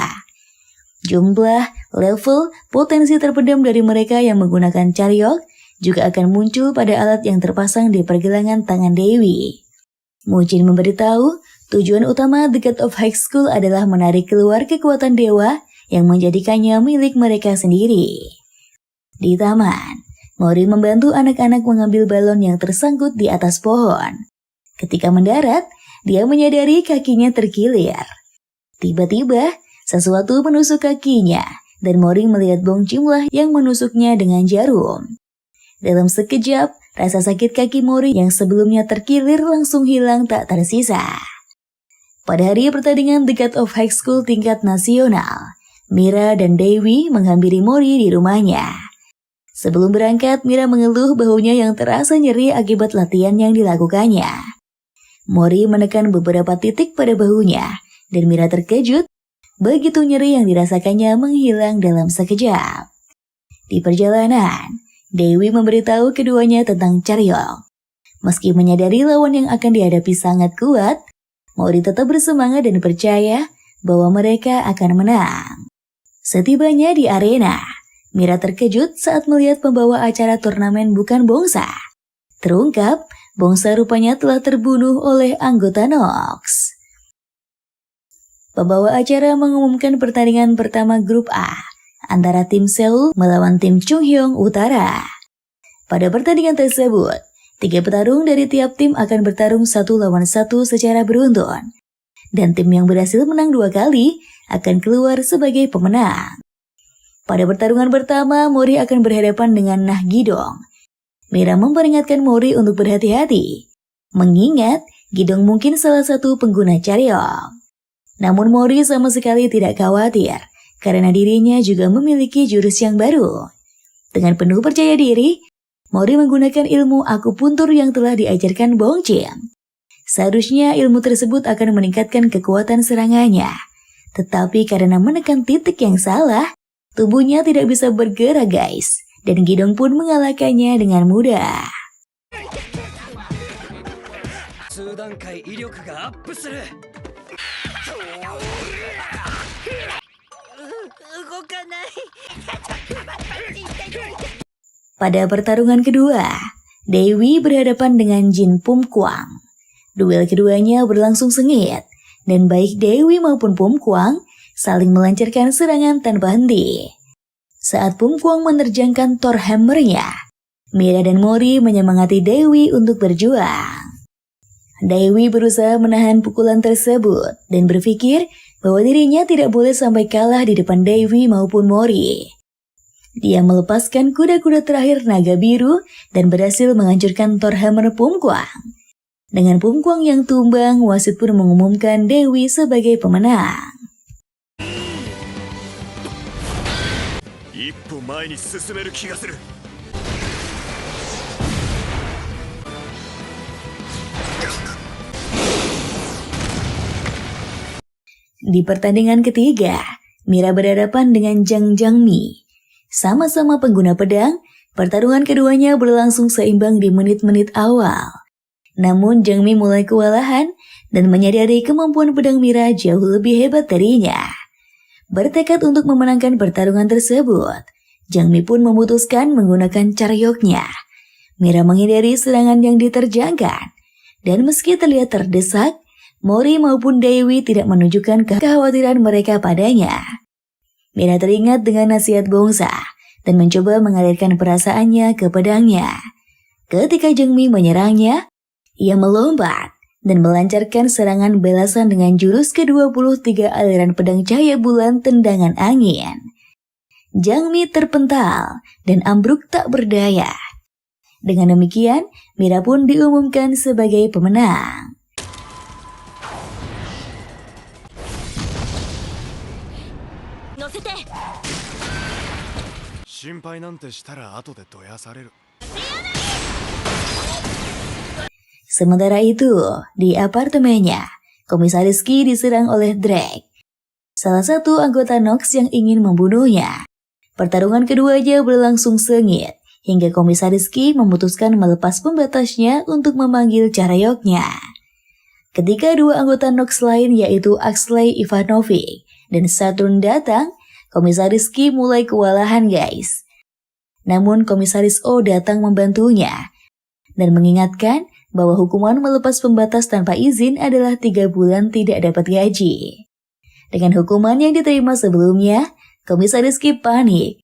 Jumlah, level, potensi terpendam dari mereka yang menggunakan Charyok juga akan muncul pada alat yang terpasang di pergelangan tangan Dewi. Mujin memberitahu, tujuan utama The God of High School adalah menarik keluar kekuatan dewa yang menjadikannya milik mereka sendiri. Di taman, Mori membantu anak-anak mengambil balon yang tersangkut di atas pohon. Ketika mendarat, dia menyadari kakinya terkilir. Tiba-tiba, sesuatu menusuk kakinya, dan Mori melihat Bongchim yang menusuknya dengan jarum. Dalam sekejap, rasa sakit kaki Mori yang sebelumnya terkilir langsung hilang tak tersisa. Pada hari pertandingan The God of High School tingkat nasional, Mira dan Dewi menghampiri Mori di rumahnya. Sebelum berangkat, Mira mengeluh bahunya yang terasa nyeri akibat latihan yang dilakukannya. Mori menekan beberapa titik pada bahunya, dan Mira terkejut begitu nyeri yang dirasakannya menghilang dalam sekejap. Di perjalanan, Dewi memberitahu keduanya tentang Charyok. Meski menyadari lawan yang akan dihadapi sangat kuat, Mori tetap bersemangat dan percaya bahwa mereka akan menang. Setibanya di arena, Mira terkejut saat melihat pembawa acara turnamen bukan Bongsa. Terungkap, Bongsa rupanya telah terbunuh oleh anggota Nox. Pembawa acara mengumumkan pertandingan pertama grup A antara tim Seoul melawan tim Chunghyong Utara. Pada pertandingan tersebut, 3 petarung dari tiap tim akan bertarung 1 lawan 1 secara beruntun. Dan tim yang berhasil menang 2 kali akan keluar sebagai pemenang. Pada pertarungan pertama, Mori akan berhadapan dengan Nah Gidong. Mira memperingatkan Mori untuk berhati-hati, mengingat Gidong mungkin salah satu pengguna Charyok. Namun Mori sama sekali tidak khawatir, karena dirinya juga memiliki jurus yang baru. Dengan penuh percaya diri, Mori menggunakan ilmu akupuntur yang telah diajarkan Bongcim. Seharusnya ilmu tersebut akan meningkatkan kekuatan serangannya. Tetapi karena menekan titik yang salah, tubuhnya tidak bisa bergerak guys. Dan Gidong pun mengalahkannya dengan mudah. Pada pertarungan kedua, Dewi berhadapan dengan Jin Pumkwang. Duel keduanya berlangsung sengit, dan baik Dewi maupun Pumkwang saling melancarkan serangan tanpa henti. Saat Pumkwang menerjangkan Thor Hammer-nya, Mira dan Mori menyemangati Dewi untuk berjuang. Dewi berusaha menahan pukulan tersebut dan berpikir bahwa dirinya tidak boleh sampai kalah di depan Dewi maupun Mori. Dia melepaskan kuda-kuda terakhir naga biru dan berhasil menghancurkan Thor Hammer Pumkwang. Dengan Pumkwang yang tumbang, wasit pun mengumumkan Dewi sebagai pemenang. Di pertandingan ketiga, Mira berhadapan dengan Zhang Zhangmi. Sama-sama pengguna pedang, pertarungan keduanya berlangsung seimbang di menit-menit awal. Namun Zhangmi mulai kewalahan dan menyadari kemampuan pedang Mira jauh lebih hebat darinya. Bertekad untuk memenangkan pertarungan tersebut, Zhangmi pun memutuskan menggunakan caryoknya. Mira menghindari serangan yang diterjangkan, dan meski terlihat terdesak, Mori maupun Dewi tidak menunjukkan kekhawatiran mereka padanya. Mira teringat dengan nasihat Bongsa dan mencoba mengalirkan perasaannya ke pedangnya. Ketika Zhangmi menyerangnya, ia melompat dan melancarkan serangan balasan dengan jurus ke-23 aliran pedang cahaya bulan tendangan angin. Zhangmi terpental dan ambruk tak berdaya. Dengan demikian, Mira pun diumumkan sebagai pemenang. Sementara itu, di apartemennya, Komisaris Ki diserang oleh Drake, salah satu anggota Nox yang ingin membunuhnya. Pertarungan keduanya berlangsung sengit, hingga Komisaris Ki memutuskan melepas pembatasnya untuk memanggil caryoknya. Ketika dua anggota Nox lain yaitu Axley Ivanovic dan Saturn datang, Komisaris Ki mulai kewalahan guys. Namun Komisaris O datang membantunya dan mengingatkan bahwa hukuman melepas pembatas tanpa izin adalah 3 bulan tidak dapat gaji. Dengan hukuman yang diterima sebelumnya, Komisaris Ki panik,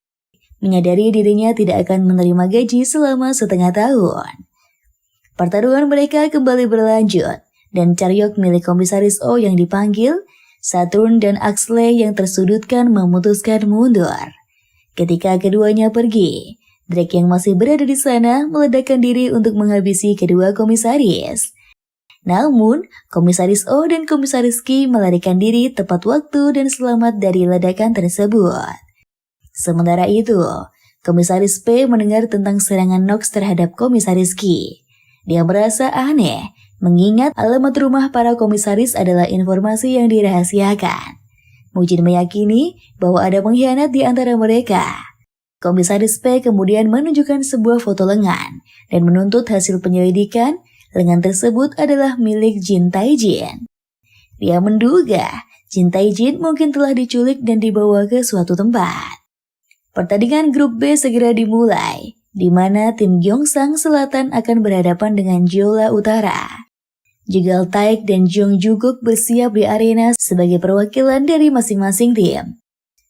menyadari dirinya tidak akan menerima gaji selama setengah tahun. Pertarungan mereka kembali berlanjut, dan caryok milik Komisaris O yang dipanggil, Saturn dan Axley yang tersudutkan memutuskan mundur. Ketika keduanya pergi, Drake yang masih berada di sana meledakkan diri untuk menghabisi kedua komisaris. Namun, Komisaris O dan Komisaris Ki melarikan diri tepat waktu dan selamat dari ledakan tersebut. Sementara itu, Komisaris P mendengar tentang serangan Nox terhadap Komisaris Ki. Dia merasa aneh, mengingat alamat rumah para komisaris adalah informasi yang dirahasiakan. Mujin meyakini bahwa ada pengkhianat di antara mereka. Komisaris P kemudian menunjukkan sebuah foto lengan dan menuntut hasil penyelidikan lengan tersebut adalah milik Jin Taijin. Dia menduga Jin Taijin mungkin telah diculik dan dibawa ke suatu tempat. Pertandingan grup B segera dimulai, di mana tim Gyeongsang Selatan akan berhadapan dengan Jeolla Utara. Jegal Taek dan Jeong Juguk bersiap di arena sebagai perwakilan dari masing-masing tim.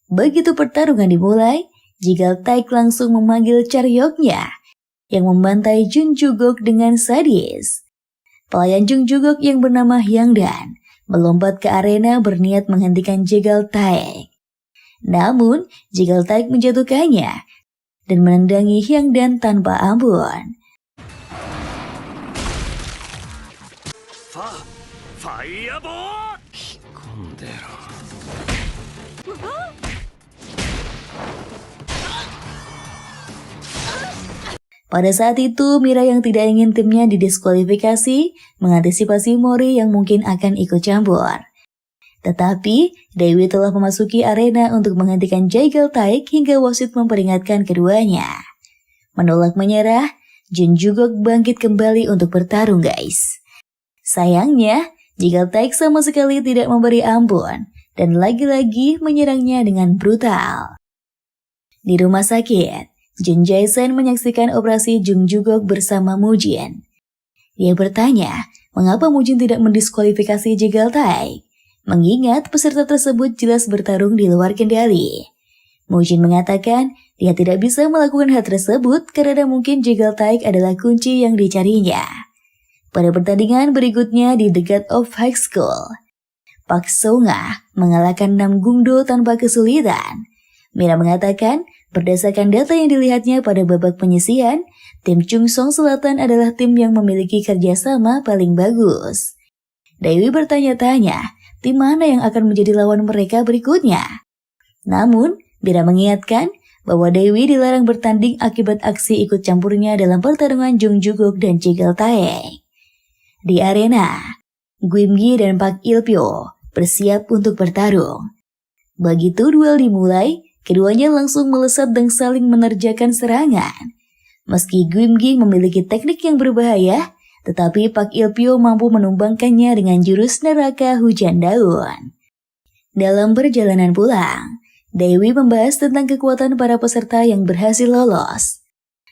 Begitu pertarungan dimulai, Jegal Taek langsung memanggil caryoknya yang membantai Jung Juguk dengan sadis. Pelayan Jung Juguk yang bernama Hyangdan melompat ke arena berniat menghentikan Jegal Taek. Namun, Jegal Taek menjatuhkannya dan menendangi Hyangdan tanpa ampun. Fireball! Pada saat itu, Mira yang tidak ingin timnya didiskualifikasi mengantisipasi Mori yang mungkin akan ikut campur. Tetapi, Dewi telah memasuki arena untuk menghentikan Jaegal Taek hingga wasit memperingatkan keduanya. Menolak menyerah, Jun Jugok bangkit kembali untuk bertarung guys. Sayangnya, Jaegal Taek sama sekali tidak memberi ampun dan lagi-lagi menyerangnya dengan brutal. Di rumah sakit, Jun Jae-sen menyaksikan operasi Jung Jugok bersama Mujin. Dia bertanya, mengapa Mujin tidak mendiskualifikasi Jaegal Taek? Mengingat peserta tersebut jelas bertarung di luar kendali. Mujin mengatakan dia tidak bisa melakukan hal tersebut karena mungkin Jaegal Taek adalah kunci yang dicarinya. Pada pertandingan berikutnya di The God of High School, Park Seo-nga mengalahkan Nam Gungdo tanpa kesulitan. Mira mengatakan, berdasarkan data yang dilihatnya pada babak penyisihan, tim Chungsong Selatan adalah tim yang memiliki kerjasama paling bagus. Dewi bertanya-tanya, tim mana yang akan menjadi lawan mereka berikutnya? Namun, Mira mengingatkan bahwa Dewi dilarang bertanding akibat aksi ikut campurnya dalam pertarungan Jung Jugok dan Jaegal Taek. Di arena, Gwimgi dan Park Il-pyo bersiap untuk bertarung. Begitu duel dimulai, keduanya langsung melesat dan saling menerjakan serangan. Meski Gwimgi memiliki teknik yang berbahaya, tetapi Park Il-pyo mampu menumbangkannya dengan jurus neraka hujan daun. Dalam perjalanan pulang, Dewi membahas tentang kekuatan para peserta yang berhasil lolos.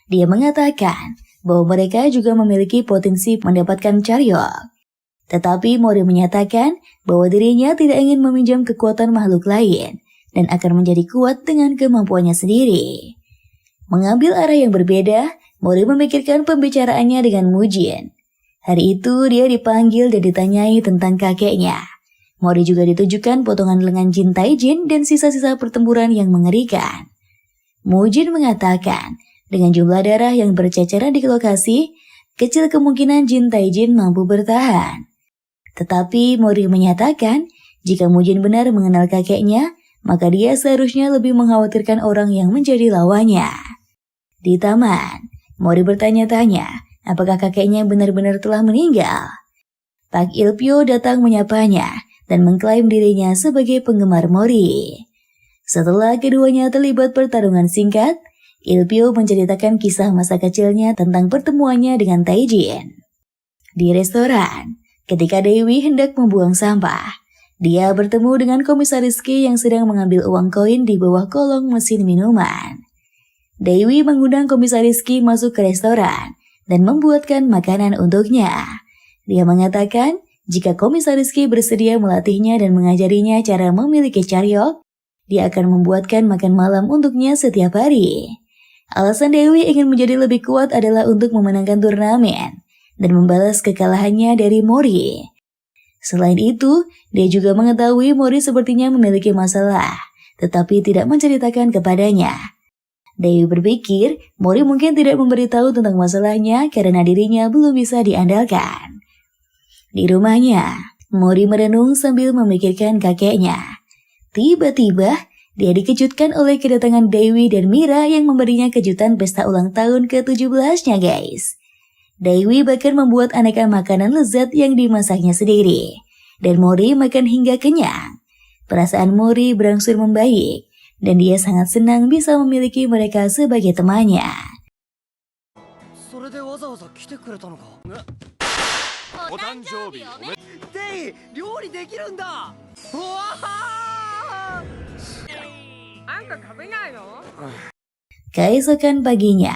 Dia mengatakan bahwa mereka juga memiliki potensi mendapatkan Charyok. Tetapi Mori menyatakan bahwa dirinya tidak ingin meminjam kekuatan makhluk lain dan akan menjadi kuat dengan kemampuannya sendiri. Mengambil arah yang berbeda, Mori memikirkan pembicaraannya dengan Mujin. Hari itu dia dipanggil dan ditanyai tentang kakeknya. Mori juga ditujukan potongan lengan Jin Taijin dan sisa-sisa pertempuran yang mengerikan. Mujin mengatakan, dengan jumlah darah yang berceceran di lokasi, kecil kemungkinan Jin Taijin mampu bertahan. Tetapi Mori menyatakan, jika Mujin benar mengenal kakeknya, maka dia seharusnya lebih mengkhawatirkan orang yang menjadi lawannya. Di taman, Mori bertanya-tanya, apakah kakeknya benar-benar telah meninggal? Park Il-pyo datang menyapanya dan mengklaim dirinya sebagai penggemar Mori. Setelah keduanya terlibat pertarungan singkat, Il-pyo menceritakan kisah masa kecilnya tentang pertemuannya dengan Taijin. Di restoran, ketika Dewi hendak membuang sampah, dia bertemu dengan Komisaris Ki yang sedang mengambil uang koin di bawah kolong mesin minuman. Dewi mengundang Komisaris Ki masuk ke restoran dan membuatkan makanan untuknya. Dia mengatakan, jika Komisaris Ki bersedia melatihnya dan mengajarinya cara memiliki Charyok, dia akan membuatkan makan malam untuknya setiap hari. Alasan Dewi ingin menjadi lebih kuat adalah untuk memenangkan turnamen dan membalas kekalahannya dari Mori. Selain itu, dia juga mengetahui Mori sepertinya memiliki masalah, tetapi tidak menceritakan kepadanya. Dewi berpikir Mori mungkin tidak memberitahu tentang masalahnya karena dirinya belum bisa diandalkan. Di rumahnya, Mori merenung sambil memikirkan kakeknya. Tiba-tiba, dia dikejutkan oleh kedatangan Dewi dan Mira yang memberinya kejutan pesta ulang tahun ke-17-nya guys. Dewi bahkan membuat aneka makanan lezat yang dimasaknya sendiri, dan Mori makan hingga kenyang. Perasaan Mori berangsur membaik, dan dia sangat senang bisa memiliki mereka sebagai temannya. Keesokan paginya,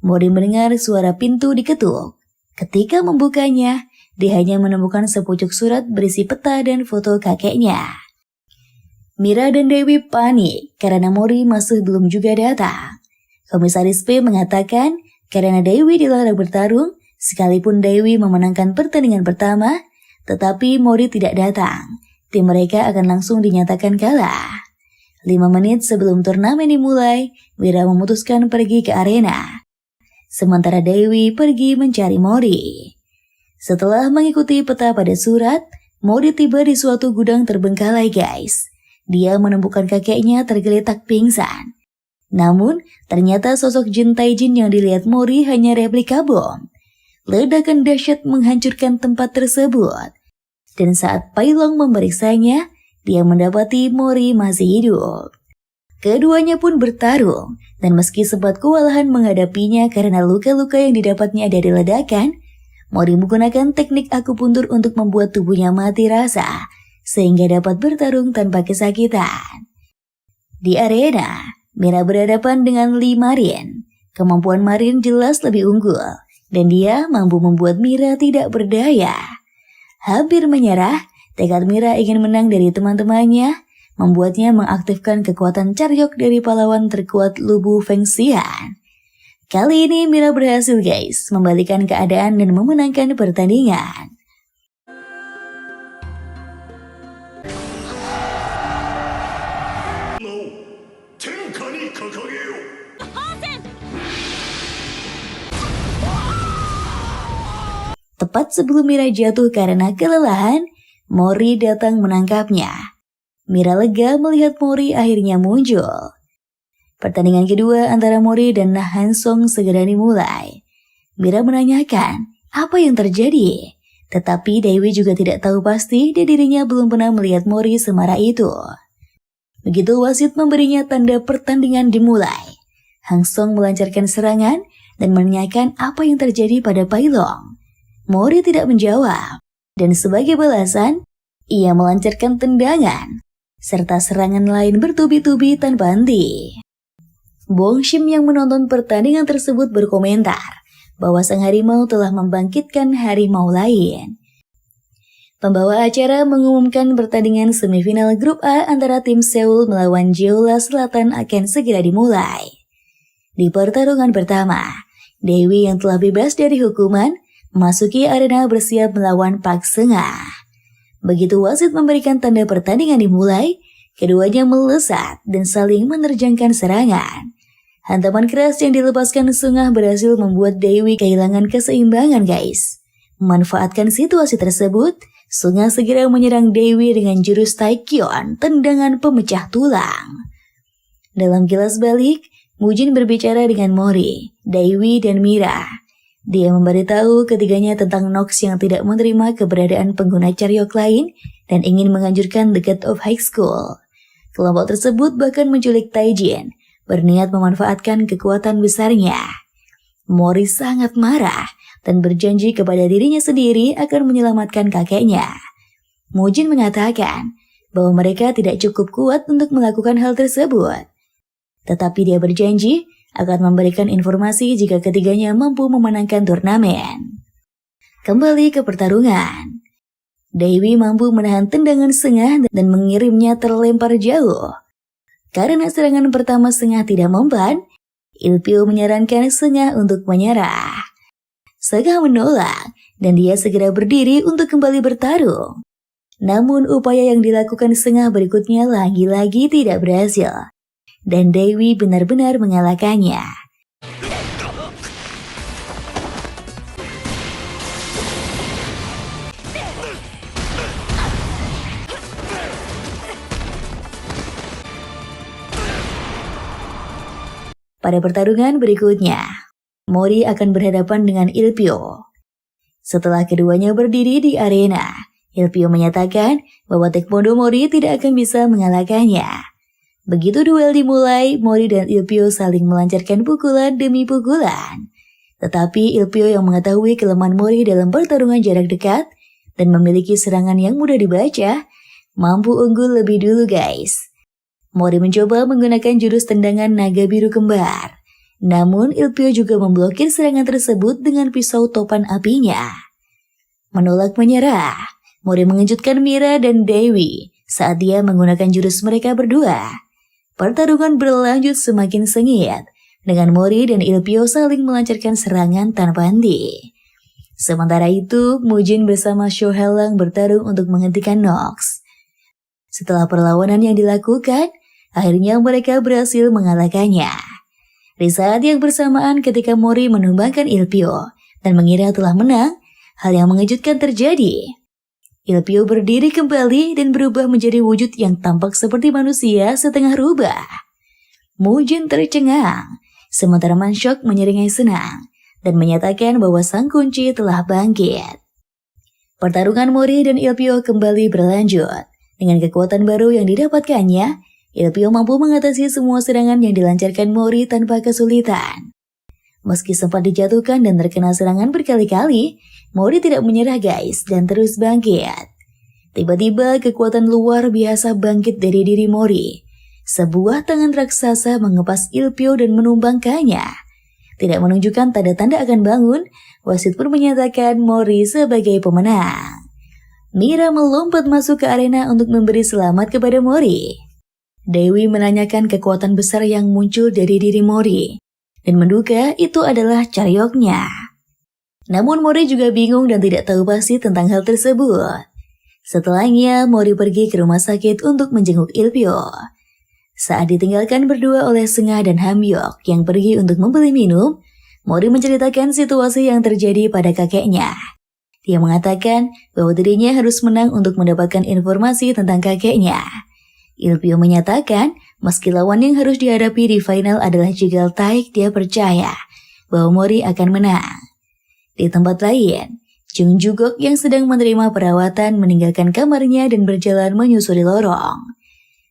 Mori mendengar suara pintu diketuk. Ketika membukanya, dia hanya menemukan sepucuk surat berisi peta dan foto kakeknya. Mira dan Dewi panik karena Mori masih belum juga datang. Komisaris P mengatakan karena Dewi dilarang bertarung, sekalipun Dewi memenangkan pertandingan pertama, tetapi Mori tidak datang, tim mereka akan langsung dinyatakan kalah. 5 menit sebelum turnamen dimulai, Mira memutuskan pergi ke arena. Sementara Dewi pergi mencari Mori. Setelah mengikuti peta pada surat, Mori tiba di suatu gudang terbengkalai guys. Dia menemukan kakeknya tergeletak pingsan. Namun, ternyata sosok Jin Taijin yang dilihat Mori hanya replika bom. Ledakan dahsyat menghancurkan tempat tersebut. Dan saat Pai Long memeriksanya, dia mendapati Mori masih hidup. Keduanya pun bertarung, dan meski sempat kewalahan menghadapinya karena luka-luka yang didapatnya dari ledakan, Mori menggunakan teknik akupuntur untuk membuat tubuhnya mati rasa, sehingga dapat bertarung tanpa kesakitan. Di arena, Mira berhadapan dengan Lee Marin. Kemampuan Marin jelas lebih unggul, dan dia mampu membuat Mira tidak berdaya. Hampir menyerah, tekad Mira ingin menang dari teman-temannya, membuatnya mengaktifkan kekuatan Charyok dari pahlawan terkuat Lubu Fengxian. Kali ini Mira berhasil guys, membalikan keadaan dan memenangkan pertandingan. Tepat sebelum Mira jatuh karena kelelahan, Mori datang menangkapnya. Mira lega melihat Mori akhirnya muncul. Pertandingan kedua antara Mori dan Nah Han Song segera dimulai. Mira menanyakan apa yang terjadi, tetapi Dewi juga tidak tahu pasti dan dirinya belum pernah melihat Mori semarah itu. Begitu wasit memberinya tanda pertandingan dimulai, Han Song melancarkan serangan dan menanyakan apa yang terjadi pada Pai Long. Mori tidak menjawab, dan sebagai balasan, ia melancarkan tendangan, serta serangan lain bertubi-tubi tanpa henti. Bong Shim yang menonton pertandingan tersebut berkomentar bahwa sang harimau telah membangkitkan harimau lain. Pembawa acara mengumumkan pertandingan semifinal grup A antara tim Seoul melawan Jeolla Selatan akan segera dimulai. Di pertarungan pertama, Dewi yang telah bebas dari hukuman memasuki arena bersiap melawan Park Seung-ah. Begitu wasit memberikan tanda pertandingan dimulai, keduanya melesat dan saling menerjangkan serangan. Hantaman keras yang dilepaskan Seung-ah berhasil membuat Dewi kehilangan keseimbangan guys. Memanfaatkan situasi tersebut, Seung-ah segera menyerang Dewi dengan jurus Taekyon, tendangan pemecah tulang. Dalam kilas balik, Mujin berbicara dengan Mori, Dewi dan Mira. Dia memberitahu ketiganya tentang Nox yang tidak menerima keberadaan pengguna Charyok lain dan ingin menganjurkan The God of High School. Kelompok tersebut bahkan menculik Taijin, berniat memanfaatkan kekuatan besarnya. Mori sangat marah dan berjanji kepada dirinya sendiri akan menyelamatkan kakeknya. Mujin mengatakan bahwa mereka tidak cukup kuat untuk melakukan hal tersebut. Tetapi dia berjanji akan memberikan informasi jika ketiganya mampu memenangkan turnamen. Kembali ke pertarungan. Dewi mampu menahan tendangan Seung-ah dan mengirimnya terlempar jauh. Karena serangan pertama Seung-ah tidak mempan, Ilpyo menyarankan Seung-ah untuk menyerah. Seung-ah menolak dan dia segera berdiri untuk kembali bertarung. Namun upaya yang dilakukan Seung-ah berikutnya lagi-lagi tidak berhasil. Dan Dewi benar-benar mengalahkannya. Pada pertarungan berikutnya, Mori akan berhadapan dengan Ilpyo. Setelah keduanya berdiri di arena, Ilpyo menyatakan bahwa Taekwondo Mori tidak akan bisa mengalahkannya. Begitu duel dimulai, Mori dan Ilpyo saling melancarkan pukulan demi pukulan. Tetapi Ilpyo yang mengetahui kelemahan Mori dalam pertarungan jarak dekat dan memiliki serangan yang mudah dibaca, mampu unggul lebih dulu guys. Mori mencoba menggunakan jurus tendangan naga biru kembar. Namun Ilpyo juga memblokir serangan tersebut dengan pisau topan apinya. Menolak menyerah, Mori mengejutkan Mira dan Dewi saat dia menggunakan jurus mereka berdua. Pertarungan berlanjut semakin sengit, dengan Mori dan Ilpyo saling melancarkan serangan tanpa henti. Sementara itu, Mujin bersama Sho Halang bertarung untuk menghentikan Nox. Setelah perlawanan yang dilakukan, akhirnya mereka berhasil mengalahkannya. Di saat yang bersamaan ketika Mori menumbangkan Ilpyo dan mengira telah menang, hal yang mengejutkan terjadi. Ilpyo berdiri kembali dan berubah menjadi wujud yang tampak seperti manusia setengah rubah. Mujin tercengang, sementara Mansyok menyeringai senang dan menyatakan bahwa sang kunci telah bangkit. Pertarungan Mori dan Ilpyo kembali berlanjut. Dengan kekuatan baru yang didapatkannya, Ilpyo mampu mengatasi semua serangan yang dilancarkan Mori tanpa kesulitan. Meski sempat dijatuhkan dan terkena serangan berkali-kali, Mori tidak menyerah guys dan terus bangkit. Tiba-tiba kekuatan luar biasa bangkit dari diri Mori. Sebuah tangan raksasa mengepas Ilpyo dan menumbangkannya. Tidak menunjukkan tanda-tanda akan bangun, wasit pun menyatakan Mori sebagai pemenang. Mira melompat masuk ke arena untuk memberi selamat kepada Mori. Dewi menanyakan kekuatan besar yang muncul dari diri Mori dan menduga itu adalah Charyoknya. Namun Mori juga bingung dan tidak tahu pasti tentang hal tersebut. Setelahnya Mori pergi ke rumah sakit untuk menjenguk Ilpyo. Saat ditinggalkan berdua oleh Sengah dan Hambyok yang pergi untuk membeli minum, Mori menceritakan situasi yang terjadi pada kakeknya. Dia mengatakan bahwa dirinya harus menang untuk mendapatkan informasi tentang kakeknya. Ilpyo menyatakan meski lawan yang harus dihadapi di final adalah Jegal Taik, dia percaya bahwa Mori akan menang. Di tempat lain, Jung Jugok yang sedang menerima perawatan meninggalkan kamarnya dan berjalan menyusuri lorong.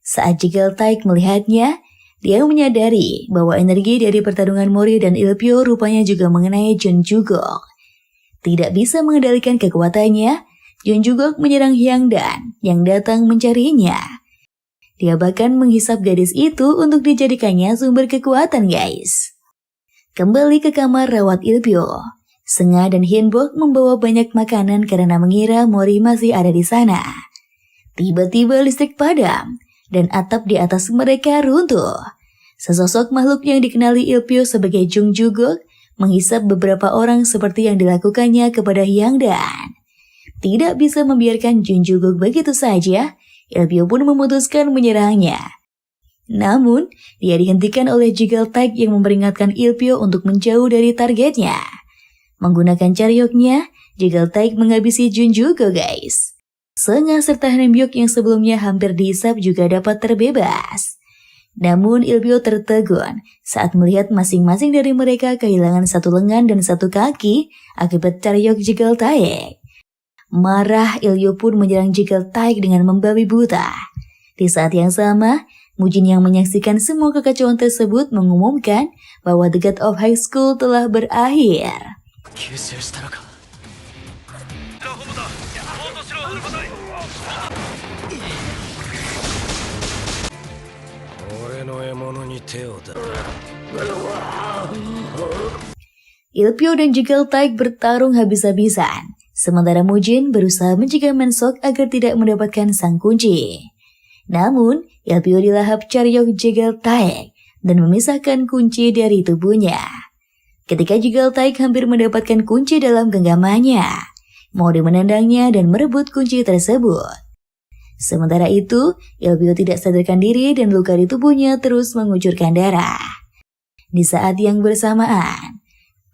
Saat Jegal Taik melihatnya, dia menyadari bahwa energi dari pertarungan Mori dan Ilpyo rupanya juga mengenai Jung Jugok. Tidak bisa mengendalikan kekuatannya, Jung Jugok menyerang Hyangdan yang datang mencarinya. Dia bahkan menghisap gadis itu untuk dijadikannya sumber kekuatan guys. Kembali ke kamar rawat Ilpyo, Sengah dan Hyunbok membawa banyak makanan karena mengira Mori masih ada di sana. Tiba-tiba listrik padam dan atap di atas mereka runtuh. Sesosok makhluk yang dikenali Ilpyo sebagai Jung Jugok menghisap beberapa orang seperti yang dilakukannya kepada Hyangdan. Tidak bisa membiarkan Jung Jugok begitu saja, Ilpyo pun memutuskan menyerangnya. Namun, dia dihentikan oleh Jegal Taik yang memperingatkan Ilpyo untuk menjauh dari targetnya. Menggunakan Charyoknya, Jegal Taik menghabisi Jung Jugok guys. Sengah serta Hambyok yang sebelumnya hampir dihisap juga dapat terbebas. Namun Ilpyo tertegun saat melihat masing-masing dari mereka kehilangan satu lengan dan satu kaki akibat Charyok Jegal Taik. Marah, Ilpyo pun menyerang Jegal Taik dengan membabi buta. Di saat yang sama, Mujin yang menyaksikan semua kekacauan tersebut mengumumkan bahwa The God of High School telah berakhir. Ilpyo dan Jegal Taik bertarung habis-habisan, sementara Mujin berusaha mencegah Mensok agar tidak mendapatkan sang kunci. Namun, Ilpyo dilahap Charyok Jegal Taik dan memisahkan kunci dari tubuhnya. Ketika Jegal Taik hampir mendapatkan kunci dalam genggamannya, Mori menendangnya dan merebut kunci tersebut. Sementara itu, Ilpyo tidak sadarkan diri dan luka di tubuhnya terus mengucurkan darah. Di saat yang bersamaan,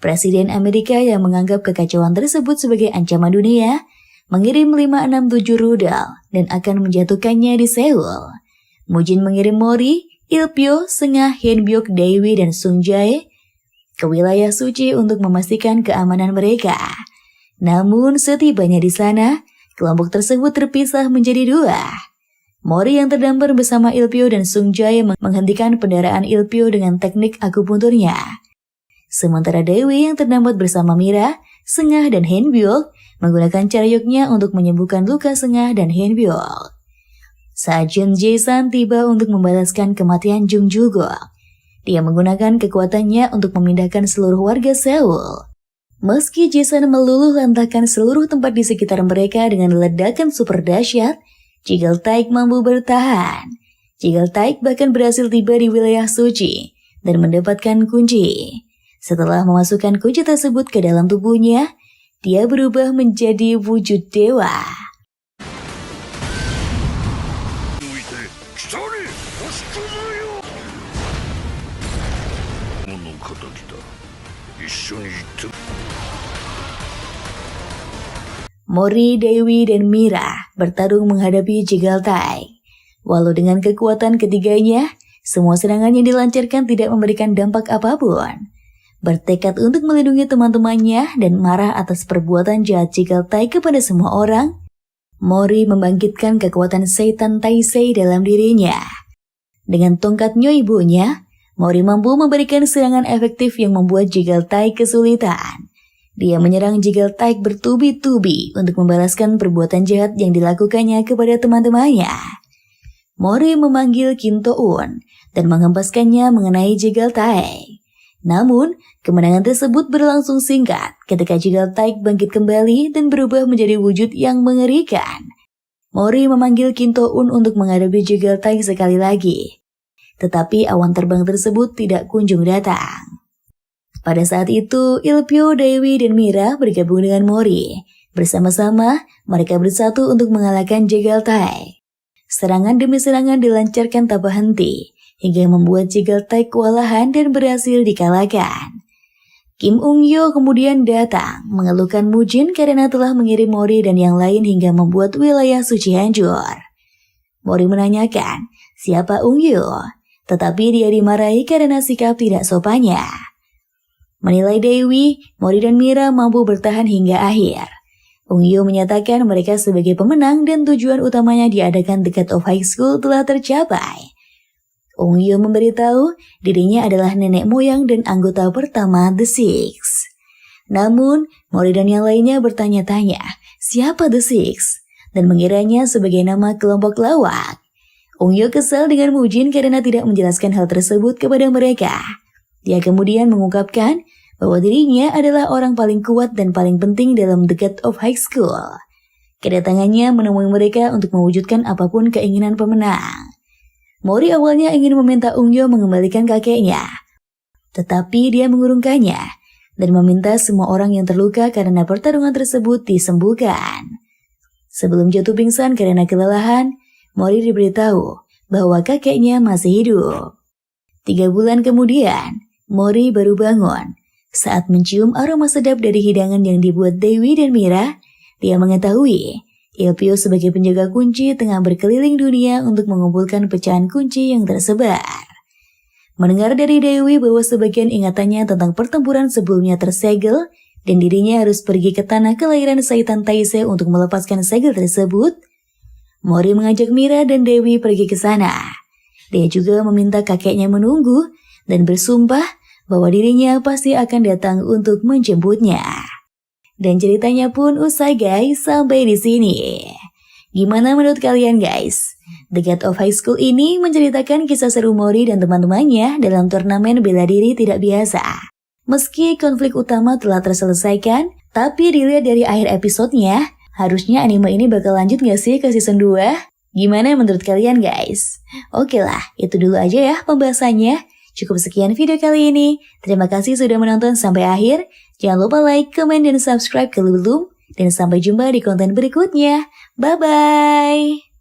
Presiden Amerika yang menganggap kekacauan tersebut sebagai ancaman dunia, mengirim 567 rudal dan akan menjatuhkannya di Seoul. Mujin mengirim Mori, Ilpyo, Sengah, Hyunbok, Dewi, dan Sung Jae ke wilayah suci untuk memastikan keamanan mereka. Namun setibanya di sana, kelompok tersebut terpisah menjadi dua. Mori yang terdampar bersama Ilpyo dan Sung Jae menghentikan pendarahan Ilpyo dengan teknik akupunturnya. Sementara Dewi yang terdampar bersama Mira, Sengah, dan Hyunbok menggunakan Charyoknya untuk menyembuhkan luka Sengah dan Hyunbok. Saat Jung Jae-san tiba untuk membalaskan kematian Jung Jugok, dia menggunakan kekuatannya untuk memindahkan seluruh warga Seoul. Meski Jae-san meluluh lantahkan seluruh tempat di sekitar mereka dengan ledakan super dahsyat, Jegal Taik mampu bertahan. Jegal Taik bahkan berhasil tiba di wilayah suci dan mendapatkan kunci. Setelah memasukkan kunci tersebut ke dalam tubuhnya, dia berubah menjadi wujud dewa. Mori, Dewi, dan Mira bertarung menghadapi Jegal Taik. Walau dengan kekuatan ketiganya, semua serangan yang dilancarkan tidak memberikan dampak apapun. Bertekad untuk melindungi teman-temannya dan marah atas perbuatan jahat Jigaltai kepada semua orang, Mori membangkitkan kekuatan setan Taisei dalam dirinya. Dengan tongkat Nyoibunya, Mori mampu memberikan serangan efektif yang membuat Jigaltai kesulitan. Dia menyerang Jigaltai bertubi-tubi untuk membalaskan perbuatan jahat yang dilakukannya kepada teman-temannya. Mori memanggil Kinto-un dan menghempaskannya mengenai Jigaltai. Namun, kemenangan tersebut berlangsung singkat ketika Jigaltai bangkit kembali dan berubah menjadi wujud yang mengerikan. Mori memanggil Kinto-un untuk menghadapi Jigaltai sekali lagi. Tetapi awan terbang tersebut tidak kunjung datang. Pada saat itu, Ilpyo, Dewi, dan Mira bergabung dengan Mori. Bersama-sama, mereka bersatu untuk mengalahkan Jigaltai. Serangan demi serangan dilancarkan tanpa henti, hingga membuat Jigaltai kewalahan dan berhasil dikalahkan. Kim Ung-yo kemudian datang mengeluhkan Mujin karena telah mengirim Mori dan yang lain hingga membuat wilayah suci hancur. Mori menanyakan siapa Ung-yo, tetapi dia dimarahi karena sikap tidak sopannya. Menilai Dewi, Mori dan Mira mampu bertahan hingga akhir. Ung-yo menyatakan mereka sebagai pemenang dan tujuan utamanya diadakan The God of High School telah tercapai. Ung-yo memberitahu dirinya adalah nenek moyang dan anggota pertama The Six. Namun, Mori dan yang lainnya bertanya-tanya siapa The Six dan mengiranya sebagai nama kelompok lawak. Ung-yo kesal dengan Mujin karena tidak menjelaskan hal tersebut kepada mereka. Dia kemudian mengungkapkan bahwa dirinya adalah orang paling kuat dan paling penting dalam The God of High School. Kedatangannya menemui mereka untuk mewujudkan apapun keinginan pemenang. Mori awalnya ingin meminta Ung-yo mengembalikan kakeknya, tetapi dia mengurungkannya dan meminta semua orang yang terluka karena pertarungan tersebut disembuhkan. Sebelum jatuh pingsan karena kelelahan, Mori diberitahu bahwa kakeknya masih hidup. 3 bulan kemudian, Mori baru bangun. Saat mencium aroma sedap dari hidangan yang dibuat Dewi dan Mira, dia mengetahui Ilpyo sebagai penjaga kunci tengah berkeliling dunia untuk mengumpulkan pecahan kunci yang tersebar. Mendengar dari Dewi bahwa sebagian ingatannya tentang pertempuran sebelumnya tersegel dan dirinya harus pergi ke tanah kelahiran Seitan Taisei untuk melepaskan segel tersebut, Mori mengajak Mira dan Dewi pergi ke sana. Dia juga meminta kakeknya menunggu dan bersumpah bahwa dirinya pasti akan datang untuk menjemputnya. Dan ceritanya pun usai guys, sampai di sini. Gimana menurut kalian guys? The God of High School ini menceritakan kisah seru Mori dan teman-temannya dalam turnamen bela diri tidak biasa. Meski konflik utama telah terselesaikan, tapi dilihat dari akhir episodenya, harusnya anime ini bakal lanjut gak sih ke season 2? Gimana menurut kalian guys? Oke lah, itu dulu aja ya pembahasannya. Cukup sekian video kali ini. Terima kasih sudah menonton sampai akhir. Jangan lupa like, komen, dan subscribe kalau belum. Dan sampai jumpa di konten berikutnya. Bye-bye.